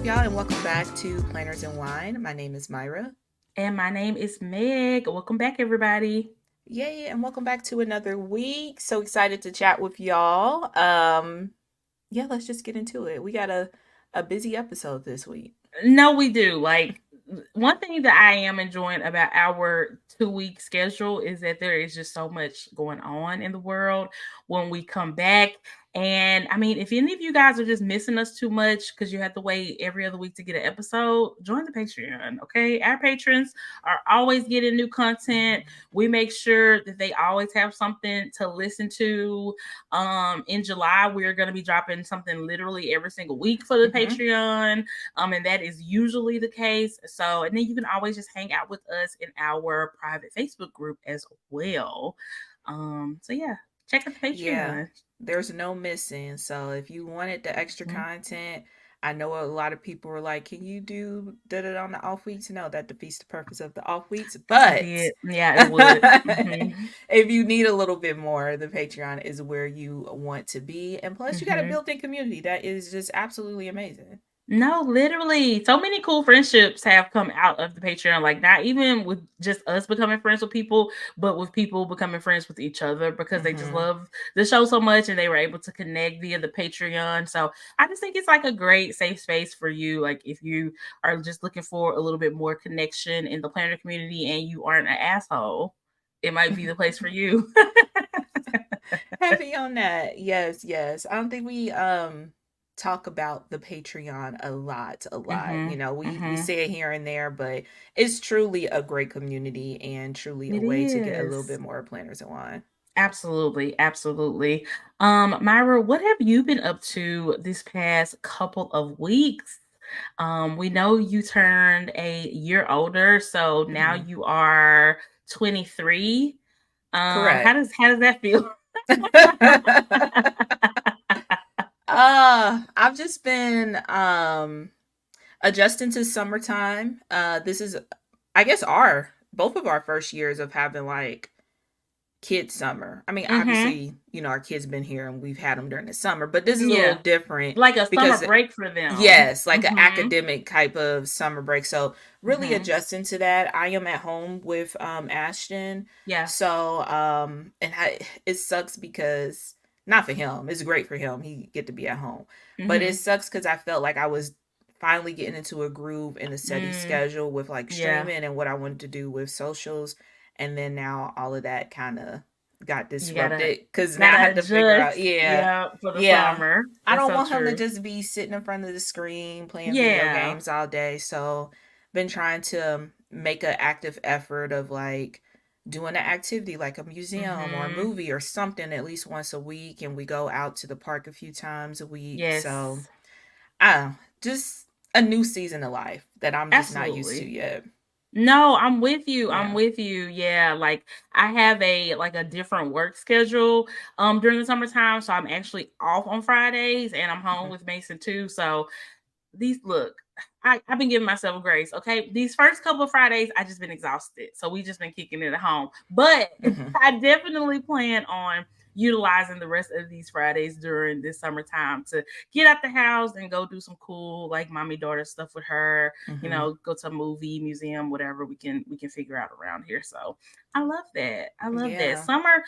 y'all, and welcome back to Planners and Wine. My name is Myra. And my name is Meg. Welcome back, everybody. Yay, and welcome back to another week. So excited to chat with y'all. Yeah, let's just get into it. We got a busy episode this week. No, we do. Like, one thing that I am enjoying about our 2 week schedule is that there is just so much going on in the world when we come back. And I mean, if any of you guys are just missing us too much because you have to wait every other week to get an episode, join the Patreon. Okay. Our patrons are always getting new content. We make sure that they always have something to listen to. In July, we're going to be dropping something literally every single week for the Patreon. And that is usually the case. So, and then you can always just hang out with us in our private Facebook group as well. So yeah, check out the Yeah, Patreon. there's no missing. So if you wanted the extra Mhm. content, I know a lot of people were like, "Can you do it on the off weeks?" No, that defeats the purpose of the off weeks. I But did. Yeah, it would. Hmm. if you need a little bit more, the Patreon is where you want to be. And plus, you got a Hmm. built-in community that is just absolutely amazing. No, literally, so many cool friendships have come out of the Patreon. Like, not even with just us becoming friends with people, but with people becoming friends with each other because they just Hmm. love the show so much and they were able to connect via the Patreon. So I just think it's like a great safe space for you. Like, if you are just looking for a little bit more connection in the planner community and you aren't an asshole, it might be the place for you. Heavy on that. Yes, yes. I don't think we talk about the Patreon a lot. Hmm. We Hmm. say it here and there, but it's truly a great community and truly a It way to get a little is. bit more planners in wine. Absolutely, absolutely. Myra, what have you been up to this past couple of weeks? We know you turned a year older, so now Hmm. you are 23. Correct. How does that feel? I've just been adjusting to summertime. This is I guess our both of our first years of having like kid summer. I mean, Mm-hmm. obviously, our kids been here and we've had them during the summer, but this is a little Yeah, different like a summer because break for them. yes, like an Mm-hmm. academic type of summer break. So really Mm-hmm. adjusting to that. I am at home with Ashton. Yeah. So it sucks because not for him. It's great for him. He get to be at home. But it Mm-hmm. sucks cuz I felt like I was finally getting into a groove in a steady Mm, schedule with like yeah. streaming and what I wanted to do with socials, and then now all of that kind of got You gotta disrupted because now I gotta have to figure out, adjust. yeah, Yeah, for the yeah, summer. I That's don't so want him to true. just be sitting in front of the screen playing video Yeah. games all day. So been trying to make an active effort of like doing an activity like a museum or a Mhm. movie or something at least once a week, and we go out to the park a few times a week. So Yes. I don't know, just a new season of life that I'm just not used to Absolutely. yet. No, I'm with you. I'm Yeah. with you. Yeah, like I have a different work schedule during the summertime, so I'm actually off on Fridays and I'm home Mhm. with Mason too. So these look, I've been giving myself grace. Okay. These first couple of Fridays, I just been exhausted. So we just been kicking it at home. But Mhm. I definitely plan on utilizing the rest of these Fridays during this summertime to get out the house and go do some cool like mommy daughter stuff with her, Mhm. go to a movie, museum, whatever we can figure out around here. So I love that. I love that. Yeah. Summer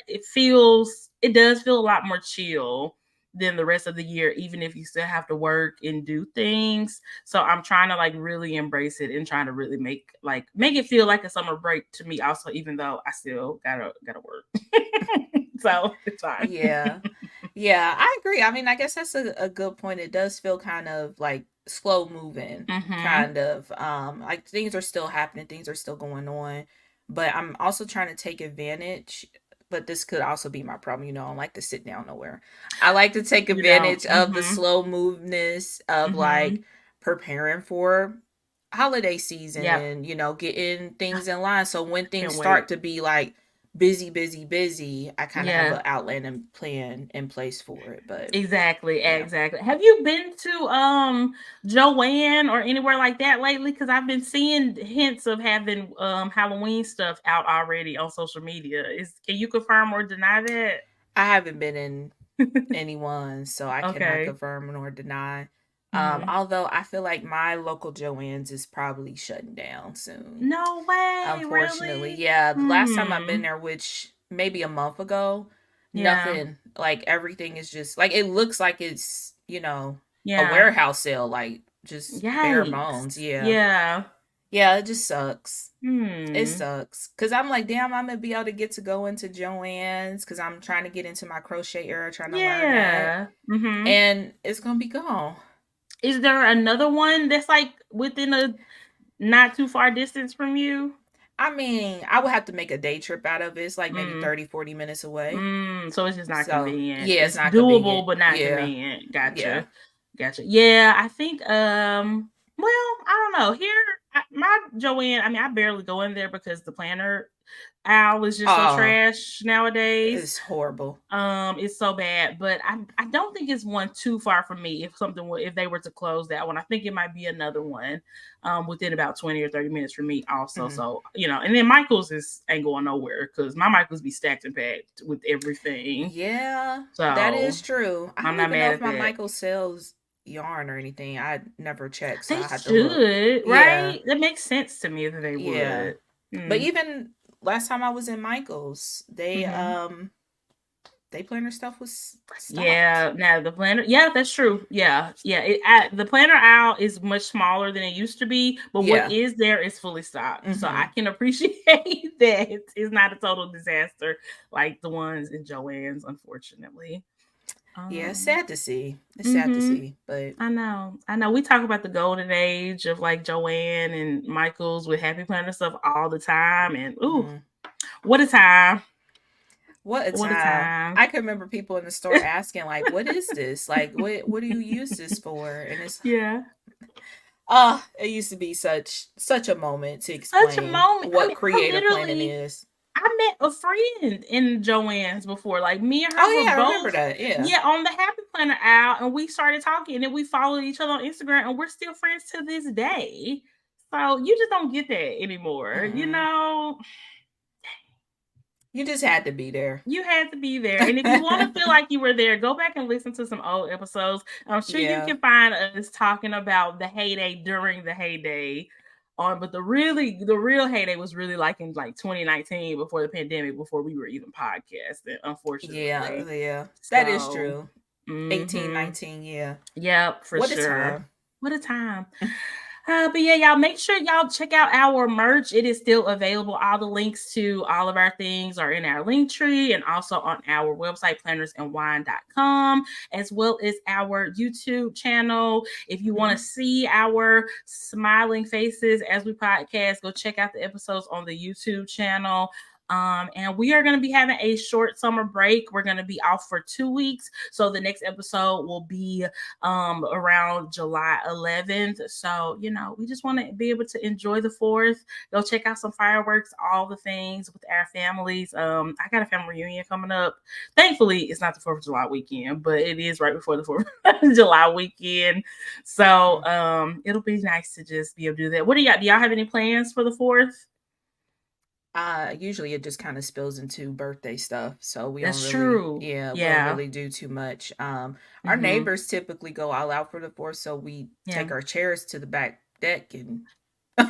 it does feel a lot more chill than the rest of the year, even if you still have to work and do things. So I'm trying to like really embrace it and trying to really make it feel like a summer break to me also, even though I still gotta work. So it's fine. Yeah. Yeah, I agree. I mean, I guess that's a good point. It does feel kind of like slow moving, Mm-hmm. kind of. Like things are still happening, things are still going on, but I'm also trying to take advantage. But this could also be my problem. I don't like to sit down nowhere. I like to take You know. advantage of the Mm-hmm. slow moveness of like Mm-hmm. preparing for holiday season Yep. and, getting things in line. So when things Can't wait. start to be like busy, busy, busy, I kind of have Yeah. an outline and plan in place for it. But Exactly, yeah, exactly. Have you been to Joanne or anywhere like that lately? Because I've been seeing hints of having Halloween stuff out already on social media. Is Can you confirm or deny that? I haven't been in anyone, so I cannot Okay. confirm nor deny. Although I feel like my local Joann's is probably shutting down soon. No way, Unfortunately, really? yeah. The last time I've been there, which maybe a month ago, Yeah. nothing. Like everything is just like it looks like it's a Yeah. warehouse sale, like just bare bones. Yikes. Yeah, Yeah. yeah. It just sucks. It Hmm. sucks because I'm like, damn, I'm gonna be able to get to go into Joann's because I'm trying to get into my crochet era, trying to learn that, Yeah. Mm-hmm. and it's gonna be gone. Is there another one that's like within a not too far distance from you? I mean, I would have to make a day trip out of it. It's like maybe Mm. 30-40 minutes away. So it's just not So convenient. yeah, it's It's not doable, convenient. but not Yeah, convenient. yeah. Gotcha. Gotcha. Yeah, I think well, I don't know. Here my Joanne, I mean, I barely go in there because the planner aisle is just so Oh, trash nowadays. it's horrible. It's so bad, but I don't think it's one too far from me. If they were to close that one, I think it might be another one, within about 20 or 30 minutes from me also. Mhm. So and then Michael's ain't going nowhere because my Michael's be stacked and packed with everything. Yeah, that So is true. I I'm don't not even know mad if at my that. Michael sells yarn or anything. I never checked, so They I had to look. should, Yeah, right? That makes sense to me that they yeah. would. But Mm. even last time I was in Michael's, Hmm. they planner stuff was stopped. Yeah, now the planner. Yeah, that's true. Yeah, yeah. The planner aisle is much smaller than it used to be, but what Yeah. is there is fully stocked. So I Mhm. can appreciate that it's not a total disaster like the ones in Joann's, unfortunately. Yeah, it's Um. sad to see. It's sad to Mhm. see, but I know. I know. We talk about the golden age of like Joanne and Michaels with Happy Planner stuff all the time, and ooh, mhm. what a time! What a What a time. time! I can remember people in the store asking like, "What is this? Like what do you use this for?" And it's Yeah. it used to be such a moment to Such a explain moment. I what mean, I creative planning literally is. I met a friend in Joanne's before. Like me and her Oh were yeah, I remember both, that. Yeah. yeah, on the Happy Planner aisle, and we started talking, and then we followed each other on Instagram, and we're still friends to this day. So you just don't get that anymore, Mm-mm. You just had to be there. You had to be there. And if you want to feel like you were there, go back and listen to some old episodes. I'm sure you Yeah. can find us talking about the heyday during the heyday. But the real heyday was really like in like 2019 before the pandemic, before we were even podcasting, Yeah, unfortunately. yeah. That is So, true. 18, mm-hmm. 19. Yeah. Yep, for What a sure. time. What a time. But yeah, y'all make sure y'all check out our merch. It is still available. All the links to all of our things are in our link tree and also on our website, plannersandwine.com, as well as our YouTube channel. If you want to Mhm. see our smiling faces as we podcast, go check out the episodes on the YouTube channel. And we are going to be having a short summer break. We're going to be off for 2 weeks. So the next episode will be around July 11th. So, we just want to be able to enjoy the 4th, go check out some fireworks, all the things with our families. I got a family reunion coming up. Thankfully, it's not the 4th of July weekend, but it is right before the 4th of July weekend. So, it'll be nice to just be able to do that. What do y'all, have any plans for the 4th? Usually it just kind of spills into birthday stuff, so we don't That's really, true. yeah, we don't Yeah. really do too much. Our Mm-hmm. neighbors typically go all out for the 4th, so we Yeah. take our chairs to the back deck and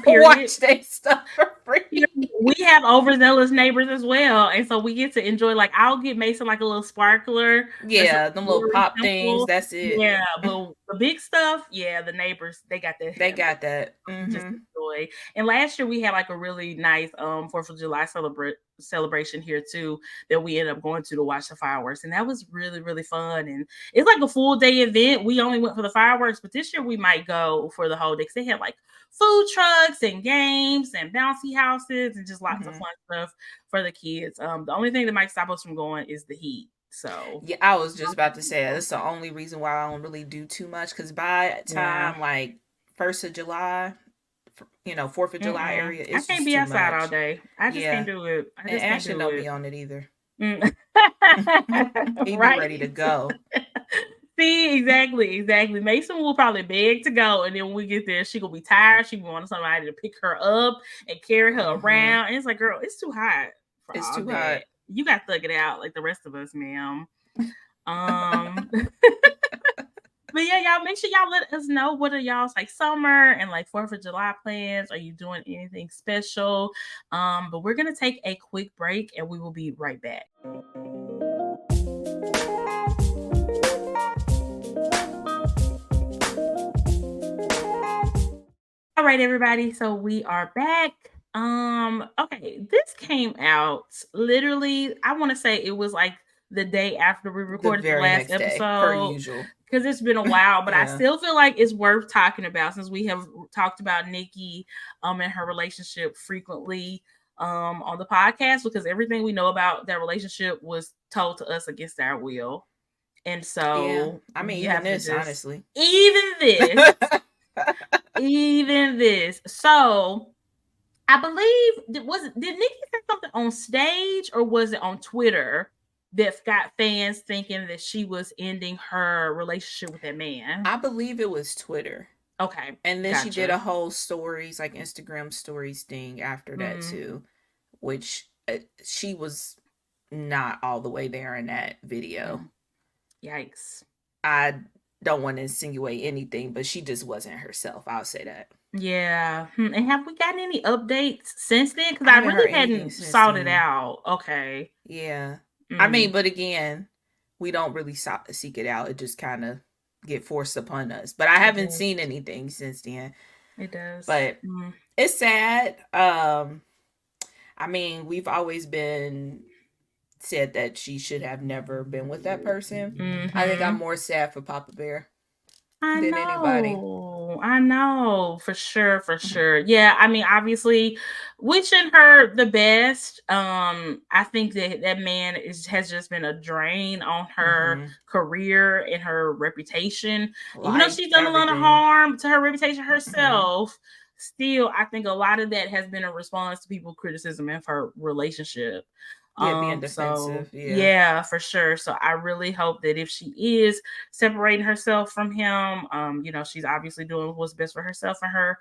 Period. watch their stuff for You free. know, we have overzealous neighbors as well, and so we get to enjoy. Like, I'll get Mason like a little sparkler or Yeah, something them little really pop things. simple. That's it. Yeah, but the big stuff, yeah, the neighbors they got that They handle. got that. Just Hmm. enjoy. And last year we had like a really nice 4th of July celebration here too that we ended up going to watch the fireworks, and that was really really fun. And it's like a full day event. We only went for the fireworks, but this year we might go for the whole day because they had like food trucks and games and bouncy houses and just lots of Hmm. fun stuff for the kids. The only thing that might stop us from going is the heat. So Yeah, I was just about to say that's the only reason why I don't really do too much because by yeah. time like 1st of July, 4th of July area, I it's can't just be too outside all much. day. I just can't Yeah, do it. I and just can't Ashton do don't it. be on it either. Mm. He be Right? ready to go. See, exactly. Mason will probably beg to go, and then when we get there, she gonna be tired. She will want somebody to pick her up and carry her Hmm. around. And it's like, girl, it's too hot for It's all too that. hot. You got to thug it out like the rest of us, ma'am. Um, But yeah, y'all make sure y'all let us know what are y'all's like summer and like 4th of July plans. Are you doing anything special? But we're gonna take a quick break and we will be right back. All right, everybody. So we are back. Okay, this came out literally, I want to say it was like the day after we The recorded the very last next day, per episode usual. because it's been a while, but I Yeah. still feel like it's worth talking about since we have talked about Nicki and her relationship frequently on the podcast because everything we know about that relationship was told to us against our will. And Yeah. so I mean, you even have to this, just honestly. even this. So I believe did Nicki say something on stage or was it on Twitter that got fans thinking that she was ending her relationship with that man? I believe it was Twitter. Okay, And then she did gotcha. a whole stories, like Instagram stories thing after that Mm, too, which she was not all the way there in that video. mm, yikes. I don't want to insinuate anything, but she just wasn't herself. I'll say that. Yeah. And have we gotten any updates since then? Because I I haven't heard really anything hadn't since sought it then. out. Okay. Yeah. I mean, Mm, but again, we don't really seek it out. It just kind of get forced upon us. But I it haven't does. seen anything since then. It does. But it's sad. I mean, we've always been said that she should have never been with that person. I think I'm Mm-hmm. more sad for Papa Bear I than anybody. know, for sure, for sure. Yeah, I mean, obviously, wishing her the best. I think that that man has just been a drain on her Mm-hmm. career and her reputation. Even though Life, she's done a lot of everything. harm to her reputation Mm-hmm. herself, still, I think a lot of that has been a response to people's criticism of her relationship. Yeah, being So defensive. Yeah. yeah, for sure. So I really hope that if she is separating herself from him, she's obviously doing what's best for herself and her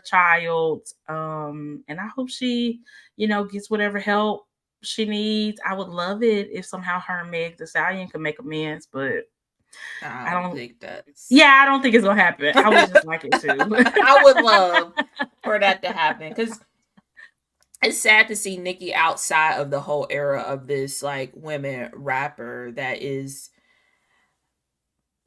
child. And I hope she, gets whatever help she needs. I would love it if somehow her and Meg the Stallion could make amends, but I I don't don't. think that's. Yeah, I don't think it's gonna happen. I would just like it to. I would love for that to happen because it's sad to see Nicki outside of the whole era of this like women rapper that is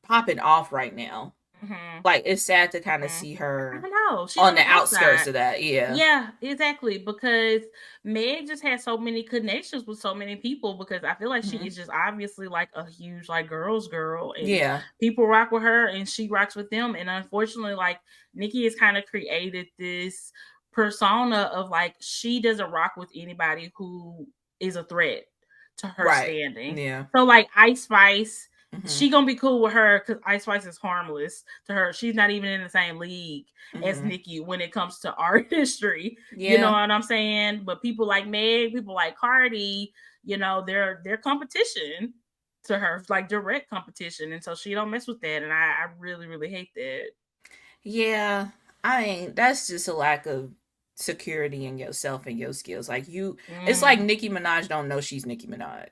popping off right now. Mm-hmm. Like it's sad to kind of Mm-hmm. see I her know she's on on the the outskirts outside. of that. Yeah. Yeah, exactly. Because Meg just has so many connections with so many people. Because I feel like she Mm-hmm. is just obviously like a huge like girls girl, and Yeah. people rock with her, and she rocks with them. And unfortunately, like Nicki has kind of created this persona of like she doesn't rock with anybody who is a threat to her Right. standing. Yeah. So like Ice Spice. Mm-hmm. She gonna be cool with her because Ice Spice is harmless to her. She's not even in the same league as Mm-hmm. Nicki when it comes to artistry. You know Yeah. what I'm saying? But people like Meg, people like Cardi, they're competition to her, like direct competition. And so she don't mess with that. And I really, really hate that. Yeah. I mean, that's just a lack of security in yourself and your skills. Like it's like Mm, Nicki Minaj don't know she's Nicki Minaj,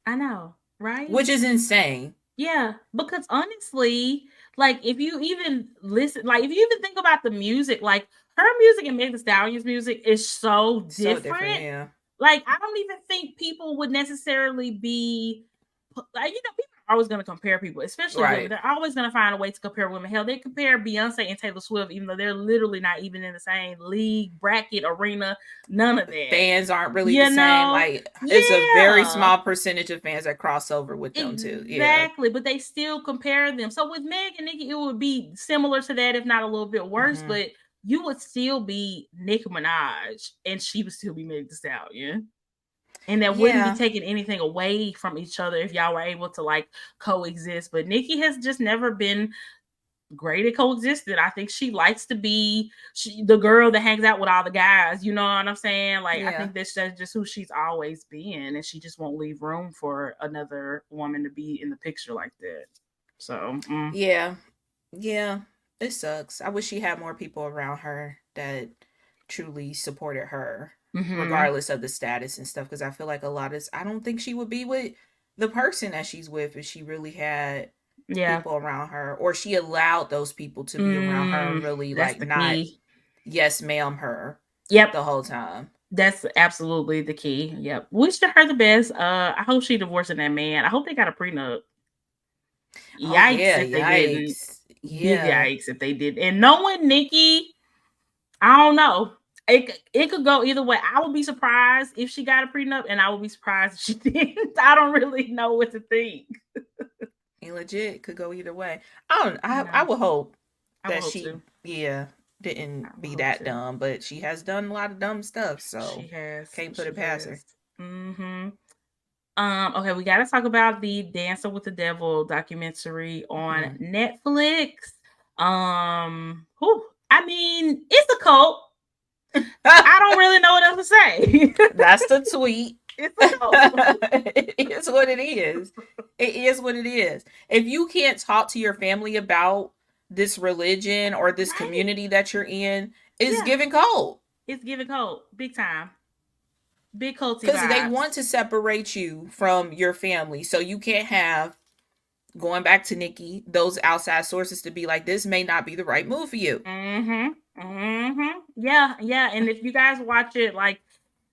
I know, right? which is insane. Yeah, because honestly, like if you even listen, like if you even think about the music, like her music and Meg Thee Stallion's music is so So different. different. Yeah. Like I don't even think people would necessarily be like people are always going to compare people, especially women. Right. They're always going to find a way to compare women. Hell, they compare Beyonce and Taylor Swift, even though they're literally not even in the same league, bracket, arena, none of that. Fans aren't really the You same. know? Like it's a very Yeah. small percentage of fans that cross over with them too. Yeah. Exactly, but they still compare them. So with Meg and Nicki, it would be similar to that, if not a little bit worse. Mm-hmm. But you would still be Nicki Minaj, and she would still be Meg Thee Stallion, and that wouldn't be Yeah. taking anything away from each other if y'all were able to like coexist. But Nicki has just never been great at coexisting. I think she likes to be the girl that hangs out with all the guys. You know what I'm saying? Like I Yeah. think that's just who she's always been, and she just won't leave room for another woman to be in the picture like that. So Yeah. Yeah. It sucks. I wish she had more people around her that truly supported her, mm-hmm. regardless of the status and stuff. Because I feel like a lot of I don't think she would be with the person that she's with if she really had Yeah. people around her, or she allowed those people to be around her and really That's like the not key. yes ma'am her Yep. the whole time. That's absolutely the key. Yep. Wish her the best. I hope she divorcing that man. I hope they got a prenup. Oh Yikes yeah, if they didn't. yikes. Big Yeah. yikes if they did. And knowing Nicki, I don't know. It could go either way. I would be surprised if she got a prenup, and I would be surprised if she didn't. I don't really know what to think. He legit could go either way. I don't I No, would hope I would that hope she to. yeah I didn't would be hope that to. dumb, but she has done a lot of dumb stuff, She so has. can't put She it past her. has. Mm-hmm. Okay, we gotta talk about the Dancer with the Devil documentary on Mhm. Netflix. I mean, it's a cult. I don't really know what else to say. That's the tweet. It's a cult. It is what it is. It is what it is. If you can't talk to your family about this religion or this Right? community that you're in, it's Yeah. giving cold. It's giving cult. Big time. Big culty Because they want vibes. to separate you from your family. So you can't have, going back to Nicki, those outside sources to be like, this may not be the right move for you. Mm-hmm. Mm-hmm. Yeah, yeah. And if you guys watch it, like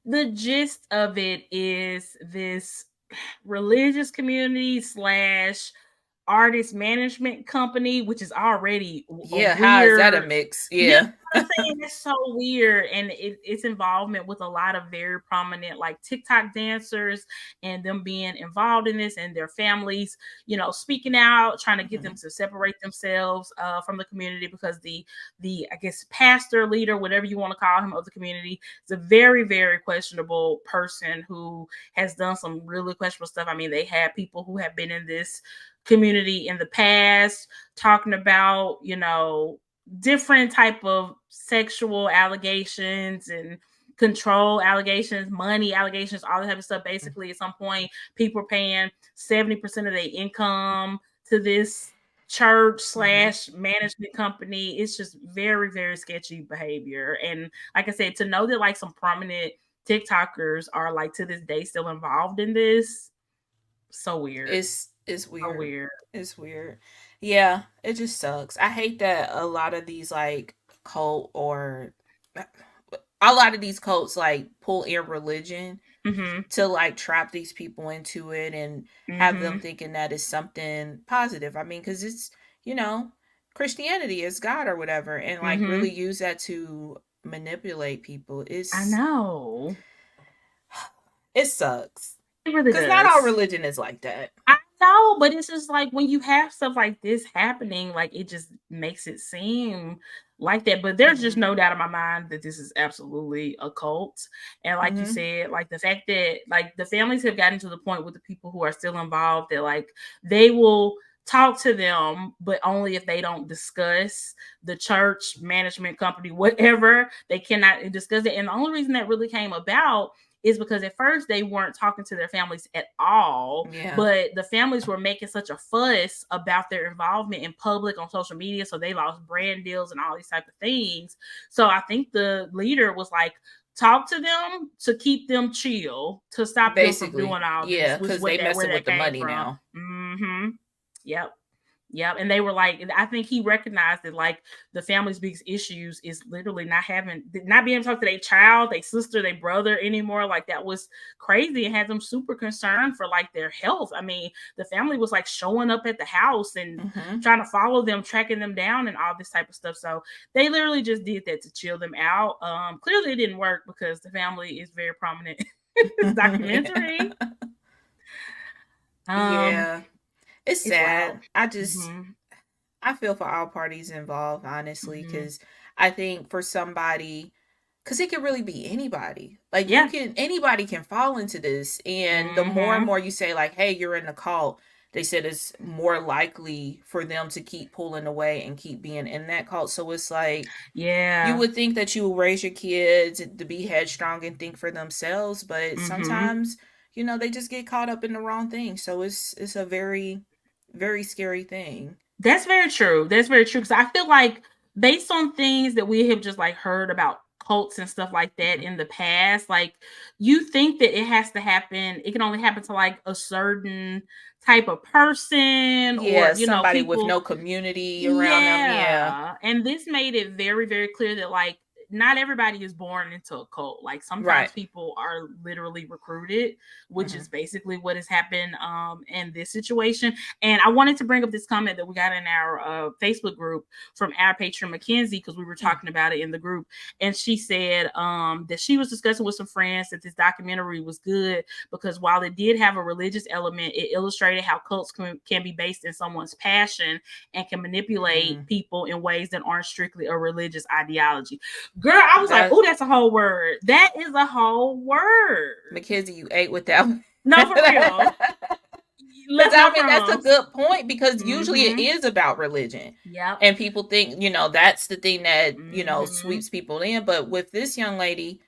the gist of it is this religious community slash artist management company, which is already a Yeah, how is that a weird. mix? You know Yeah. what I'm saying? It's so weird, and its involvement with a lot of very prominent like TikTok dancers, and them being involved in this, and their families, speaking out, trying to get them Mhm. to separate themselves from the community because the I guess pastor, leader, whatever you want to call him, of the community is a very very questionable person who has done some really questionable stuff. I mean, they had people who have been in this community in the past talking about different type of sexual allegations and control allegations, money allegations, all that type of stuff. Basically, at some point, people are paying 70% of their income to this church Mhm. slash management company. It's just very, very sketchy behavior. And like I said, to know that like some prominent TikTokers are like to this day still involved in this, so weird. It's So weird. weird. It's weird. Yeah, it just sucks. I hate that a lot of these like cult or a lot of these cults like pull in religion Mm-hmm. to like trap these people into it and have them Mm-hmm. thinking that is something positive. I mean, because it's, you know, Christianity is God or whatever, and like really Mm-hmm. use that to manipulate people. I know. It sucks. It really Because not all does. religion is like that. I know, but it's just like when you have stuff like this happening, like it just makes it seem like that. But there's just Mm-hmm. no doubt in my mind that this is absolutely a cult. And like you Mm-hmm. said, like the fact that like the families have gotten to the point with the people who are still involved that like they will talk to them, but only if they don't discuss the church management company, whatever. They cannot discuss it. And the only reason that really came about is because at first they weren't talking to their families at all, Yeah. but the families were making such a fuss about their involvement in public on social media, so they lost brand deals and all these type of things. So I think the leader was like, talk to them to keep them chill, to stop them from Basically, doing all yeah, this, which is because what they that where messing with that the came money from. now. Mm-hmm. Yep. Yep. And they were like, I think he recognized that like the family's biggest issues is literally not being able to talk to their child, their sister, their brother anymore. Like that was crazy and had them super concerned for like their health. I mean, the family was like showing up at the house and Mm-hmm. trying to follow them, tracking them down and all this type of stuff. So they literally just did that to chill them out. Clearly it didn't work because the family is very prominent in this documentary. Um, Yeah, it's it's wild. sad. Mm-hmm. I feel for all parties involved, honestly, Mm-hmm. because I think for somebody, because it could really be anybody. Like Yeah. anybody can fall into this, and the more and Mm-hmm. more you say, like, "Hey, you're in a cult," they said it's more likely for them to keep pulling away and keep being in that cult. So it's like you Yeah. would think that you would raise your kids to be headstrong and think for themselves, but Mm-hmm. sometimes they just get caught up in the wrong thing. So it's a very very scary thing. That's very true. That's very true. Because I feel like based on things that we have just like heard about cults and stuff like that in the past, like you think that it has to happen, it can only happen to like a certain type of person, or Yeah, somebody with people. no community around them. Yeah. Yeah. And this made it very, very clear that like not everybody is born into a cult. Like sometimes Right. people are literally recruited, which Mm-hmm. is basically what has happened in this situation. And I wanted to bring up this comment that we got in our Facebook group from our patron Mackenzie, because we were talking about it in the group. And she said that she was discussing with some friends that this documentary was good because while it did have a religious element, it illustrated how cults can be based in someone's passion and can manipulate people in ways that aren't strictly a religious ideology. Girl, I was like, oh, that's a whole word. That is a whole word. Mackenzie, you ate with that one. No, for real. Because I mean, that's a good point, because usually it Mm-hmm. is about religion. Yep. And people think, that's the thing that, sweeps people in. But with this young lady,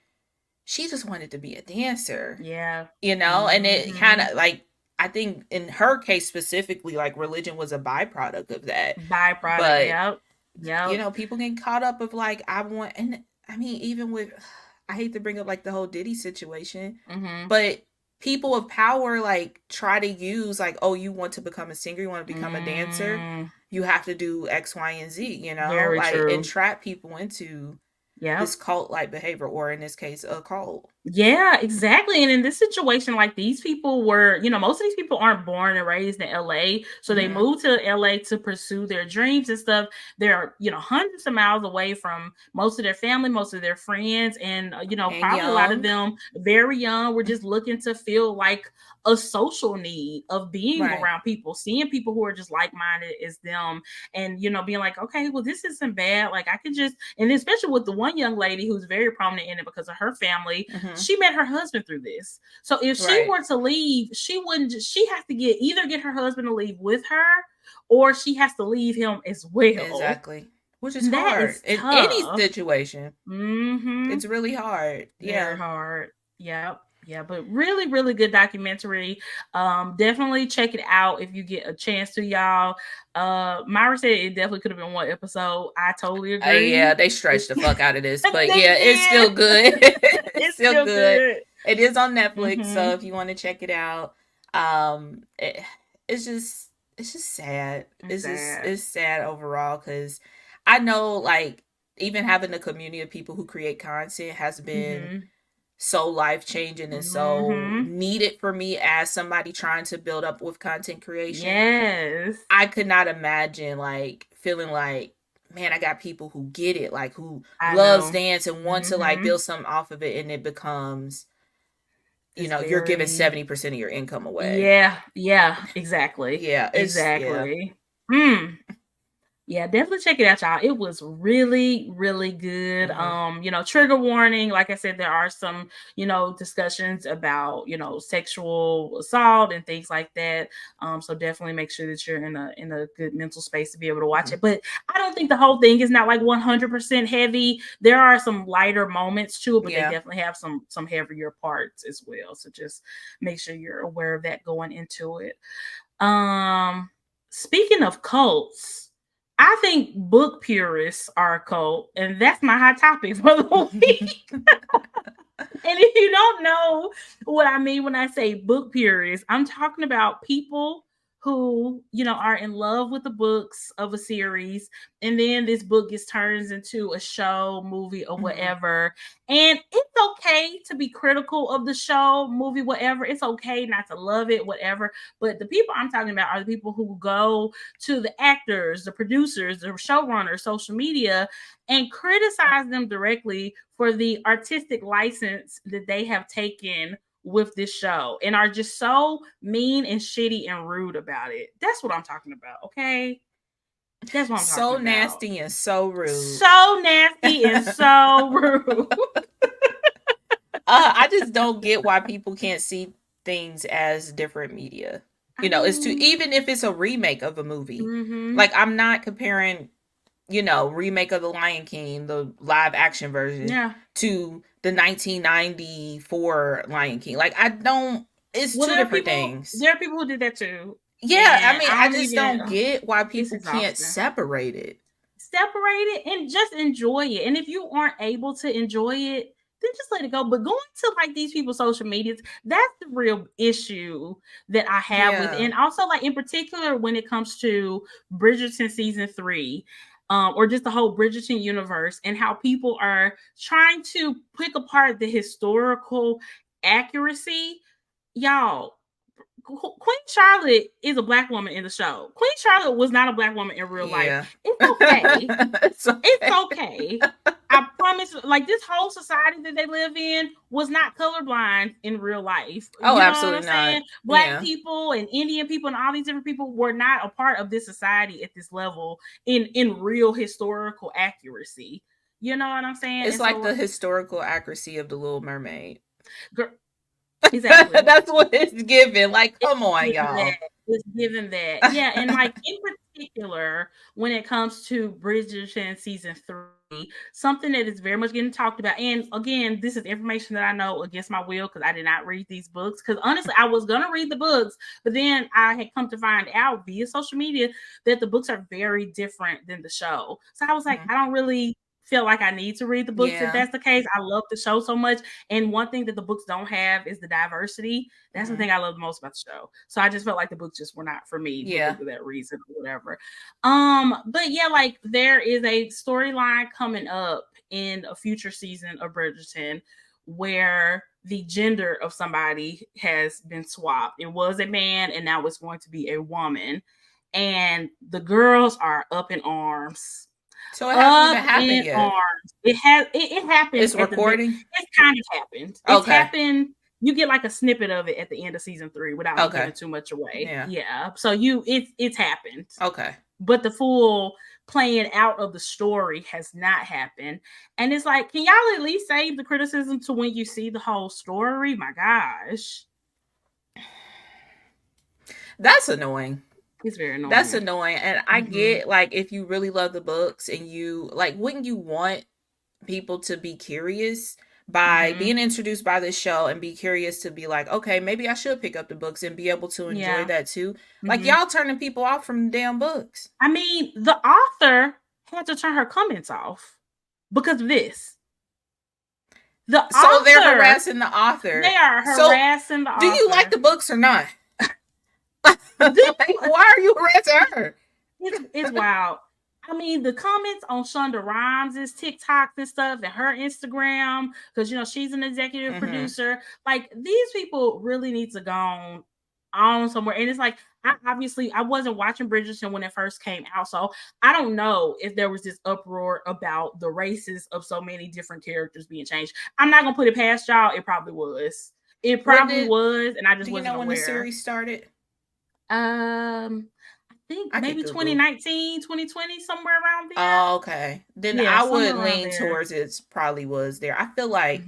she just wanted to be a dancer. Yeah. And it kind of like, I think in her case specifically, like religion was a byproduct of that. Byproduct, but, yep. People get caught up of like, and I mean, even with, I hate to bring up like the whole Diddy situation, but people of power like try to use like, oh, you want to become a singer, you want to become a dancer, you have to do X, Y, and Z, Very like true. and trap people into this cult like behavior, or in this case, a cult. Yeah, exactly. And in this situation, like these people were, most of these people aren't born and raised in LA. So they moved to LA to pursue their dreams and stuff. They're, hundreds of miles away from most of their family, most of their friends. And, and probably young. A lot of them very young were just looking to feel like a social need of being around people, seeing people who are just like-minded as them, and being like, okay, well, this isn't bad, like I could just, and especially with the one young lady who's very prominent in it because of her family, she met her husband through this. So if she were to leave, she has to either get her husband to leave with her, or she has to leave him as well. Exactly. Which is hard in any situation. It's really hard. Very hard. Yep. Yeah, but really, really good documentary. Definitely check it out if you get a chance to, y'all. Myra said it definitely could have been one episode. I totally agree. Yeah, they stretched the fuck out of this, but yeah, it's still good. It's still good. It is on Netflix, so if you want to check it out, it's just sad. It's sad overall, because I know, like, even having a community of people who create content has been so life-changing and so needed for me as somebody trying to build up with content creation. Yes. I could not imagine like feeling like, man, I got people who get it, like who loves dance and want to like build something off of it, and it becomes, you're giving 70% of your income away. Yeah, exactly. Yeah, exactly. Yeah, definitely check it out, y'all. It was really, really good. Trigger warning. Like I said, there are some, discussions about, sexual assault and things like that. So definitely make sure that you're in a good mental space to be able to watch it. But I don't think the whole thing is not like 100% heavy. There are some lighter moments to it, but they definitely have some heavier parts as well. So just make sure you're aware of that going into it. Speaking of cults, I think book purists are a cult, and that's my hot topic for the week. And if you don't know what I mean when I say book purists, I'm talking about people who, are in love with the books of a series, and then this book gets turned into a show, movie, or whatever. And it's okay to be critical of the show, movie, whatever. It's okay not to love it, whatever. But the people I'm talking about are the people who go to the actors, the producers, the showrunners, social media, and criticize them directly for the artistic license that they have taken with this show, and are just so mean and shitty and rude about it. That's what I'm talking about, okay? That's what I'm talking about. So nasty and so rude. So nasty and so rude. I just don't get why people can't see things as different media. It's even if it's a remake of a movie. Like, I'm not comparing, remake of The Lion King, the live action version, to the 1994 Lion King. Like, I don't, it's two different things. There are people who did that too. Yeah, I mean, I just don't get why people can't separate it. separate it and just enjoy it. And if you aren't able to enjoy it, then just let it go. But going to like these people's social medias, that's the real issue that I have with it. And also, like in particular, when it comes to Bridgerton season 3, or just the whole Bridgerton universe, and how people are trying to pick apart the historical accuracy. Y'all, Queen Charlotte is a black woman in the show. Queen Charlotte was not a black woman in real life. It's okay. It's okay. I promise. Like, this whole society that they live in was not colorblind in real life. Oh, you know absolutely what I'm saying? Not. Black people and Indian people and all these different people were not a part of this society at this level in real historical accuracy. You know what I'm saying? It's like the historical accuracy of the Little Mermaid. Girl, exactly. That's what it's given. Like, come on, y'all. It's given that. Yeah, and like in particular, when it comes to Bridgerton season 3, something that is very much getting talked about. And again, this is information that I know against my will because I did not read these books. Because honestly, I was gonna read the books, but then I had come to find out via social media that the books are very different than the show. So I was like, I don't really feel like I need to read the books if that's the case. I love the show so much. And one thing that the books don't have is the diversity. That's the thing I love the most about the show. So I just felt like the books just were not for me because of that reason or whatever. But yeah, like there is a storyline coming up in a future season of Bridgerton where the gender of somebody has been swapped. It was a man and now it's going to be a woman. And the girls are up in arms. So it hasn't even happened yet. Arms. It happened. It's recording. It's kind of happened. It's happened. You get like a snippet of it at the end of season 3 without giving too much away. Yeah. So it's happened. Okay. But the full playing out of the story has not happened. And it's like, can y'all at least save the criticism to when you see the whole story? My gosh. That's annoying. It's very annoying. That's annoying. And I get, like, if you really love the books and you, like, wouldn't you want people to be curious by being introduced by this show and be curious to be like, okay, maybe I should pick up the books and be able to enjoy that too. Like, y'all turning people off from the damn books. I mean, the author had to turn her comments off because of this. So they're harassing the author. They are harassing the author. Do you like the books or not? Why are you harassing her? It's wild. I mean, the comments on Shonda Rhimes' TikToks and stuff and her Instagram, because, you know, she's an executive producer. Like, these people really need to go on somewhere. And it's like, I wasn't watching Bridgerton when it first came out. So I don't know if there was this uproar about the races of so many different characters being changed. I'm not going to put it past y'all. It probably was. It probably was. And I just wasn't aware. When the series started? I think maybe 2019, 2020, somewhere around there. Oh, okay. Then I would lean towards it probably was there. I feel like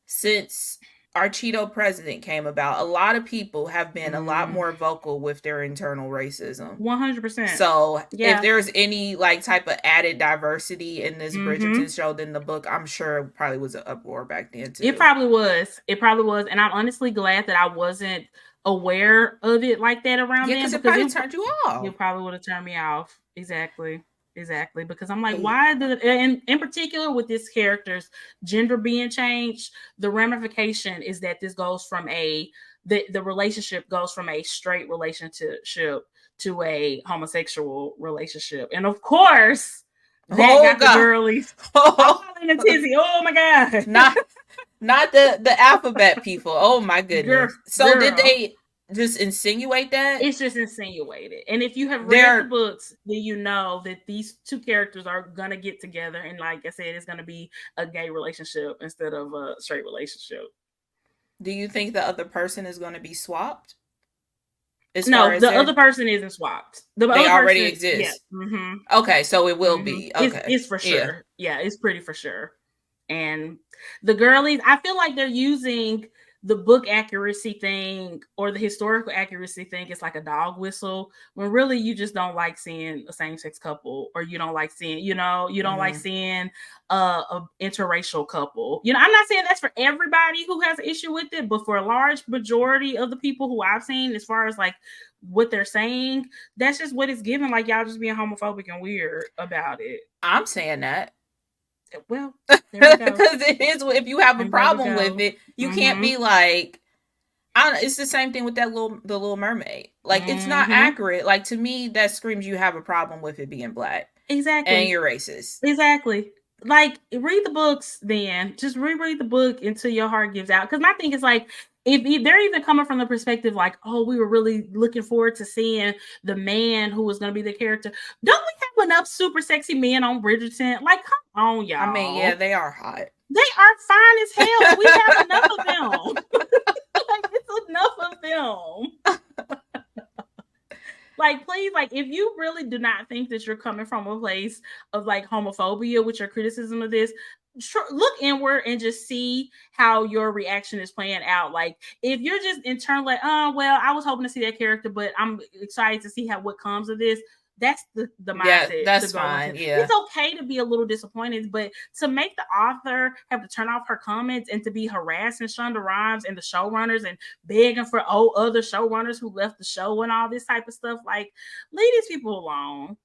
since our Cheeto president came about, a lot of people have been a lot more vocal with their internal racism. 100%. So if there's any like type of added diversity in this Bridgerton show than the book, I'm sure it probably was an uproar back then too. It probably was. And I'm honestly glad that I wasn't aware of it like that around then, because it probably turned you off. It probably would have turned me off. Exactly. Because I'm like, why in particular with this character's gender being changed, the ramification is that this goes from the relationship goes from a straight relationship to a homosexual relationship. And of course, that got the girlies all in a tizzy. Oh my God. Not the alphabet people. Oh my goodness. Girl. Did they just insinuate that? It's just insinuated. And if you have read the books, then you know that these two characters are gonna get together, and like I said, it's gonna be a gay relationship instead of a straight relationship. Do you think the other person is gonna be swapped? No, the other person isn't swapped. They already exist. Yeah. Okay, so it will be. Okay. It's for sure. Yeah, it's pretty for sure. And the girlies, I feel like they're using the book accuracy thing or the historical accuracy thing is like a dog whistle, when really you just don't like seeing a same-sex couple, or you don't like seeing, you don't like seeing a interracial couple. I'm not saying that's for everybody who has an issue with it, but for a large majority of the people who I've seen, as far as like what they're saying, that's just what it's given. Like, y'all just being homophobic and weird about it. I'm saying that. Well, there we go. Because it is, if you have a problem with it, you can't be like, I don't know, it's the same thing with the Little Mermaid. Like, it's not accurate. Like, to me, that screams you have a problem with it being black. Exactly. And you're racist. Exactly. Like, read the books then. Just reread the book until your heart gives out. Because my thing is, like, if they're even coming from the perspective like, oh, we were really looking forward to seeing the man who was going to be the character. Don't we have enough super sexy men on Bridgerton? Like, come on, y'all. I mean, yeah, they are hot. They are fine as hell. We have enough of them. Like, it's enough of them. Like, please, like, if you really do not think that you're coming from a place of like homophobia with your criticism of this, look inward and just see how your reaction is playing out. Like, if you're just internally like, oh, well, I was hoping to see that character, but I'm excited to see what comes of this. That's the mindset. Yeah, that's fine. Yeah, it's okay to be a little disappointed, but to make the author have to turn off her comments and to be harassing Shonda Rhimes and the showrunners and begging for other showrunners who left the show and all this type of stuff, like, leave these people alone.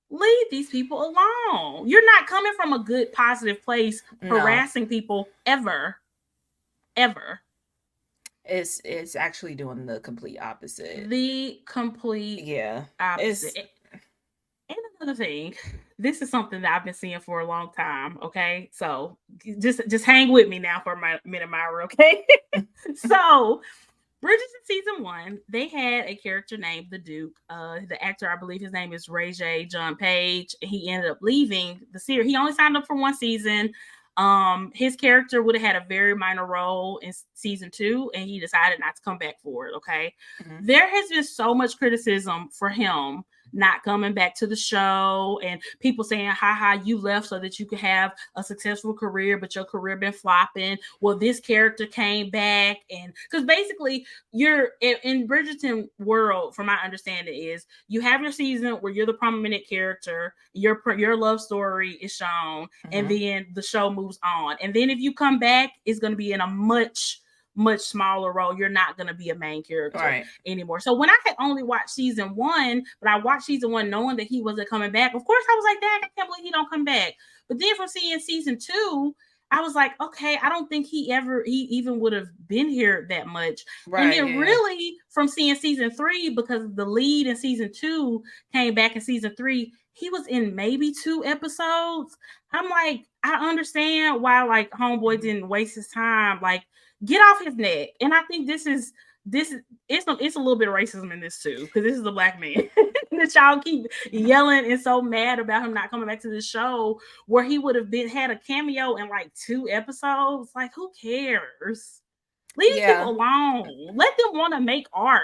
Leave these people alone. You're not coming from a good, positive place harassing people ever. It's actually doing the complete opposite. The complete opposite. And another thing, this is something that I've been seeing for a long time, okay? So just hang with me now for a minute, Myra, okay? So, Bridgerton season 1, they had a character named the Duke. The actor, I believe his name is Ray J. John Page. He ended up leaving the series. He only signed up for 1 season. His character would have had a very minor role in season 2, and he decided not to come back for it, okay? There has been so much criticism for him not coming back to the show, and people saying, haha, you left so that you could have a successful career, but your career been flopping. Well, this character came back, and because basically you're in Bridgerton world, from my understanding, is you have your season where you're the prominent character, your love story is shown, and then the show moves on. And then if you come back, it's going to be in a much smaller role. You're not going to be a main character anymore. So when I had only watched season 1, but I watched season 1 knowing that he wasn't coming back, of course I was like, dang, I can't believe he don't come back. But then from seeing season 2, I was like, okay, I don't think he even would have been here that much. And then really from seeing season 3, because the lead in season 2 came back in season 3, he was in maybe 2 episodes. I'm like, I understand why like homeboy didn't waste his time. Like, get off his neck. And I think it's a little bit of racism in this too, because this is a black man that y'all keep yelling and so mad about him not coming back to the show, where he would have had a cameo in like 2 episodes. Like, who cares? Leave these people alone. Let them want to make art.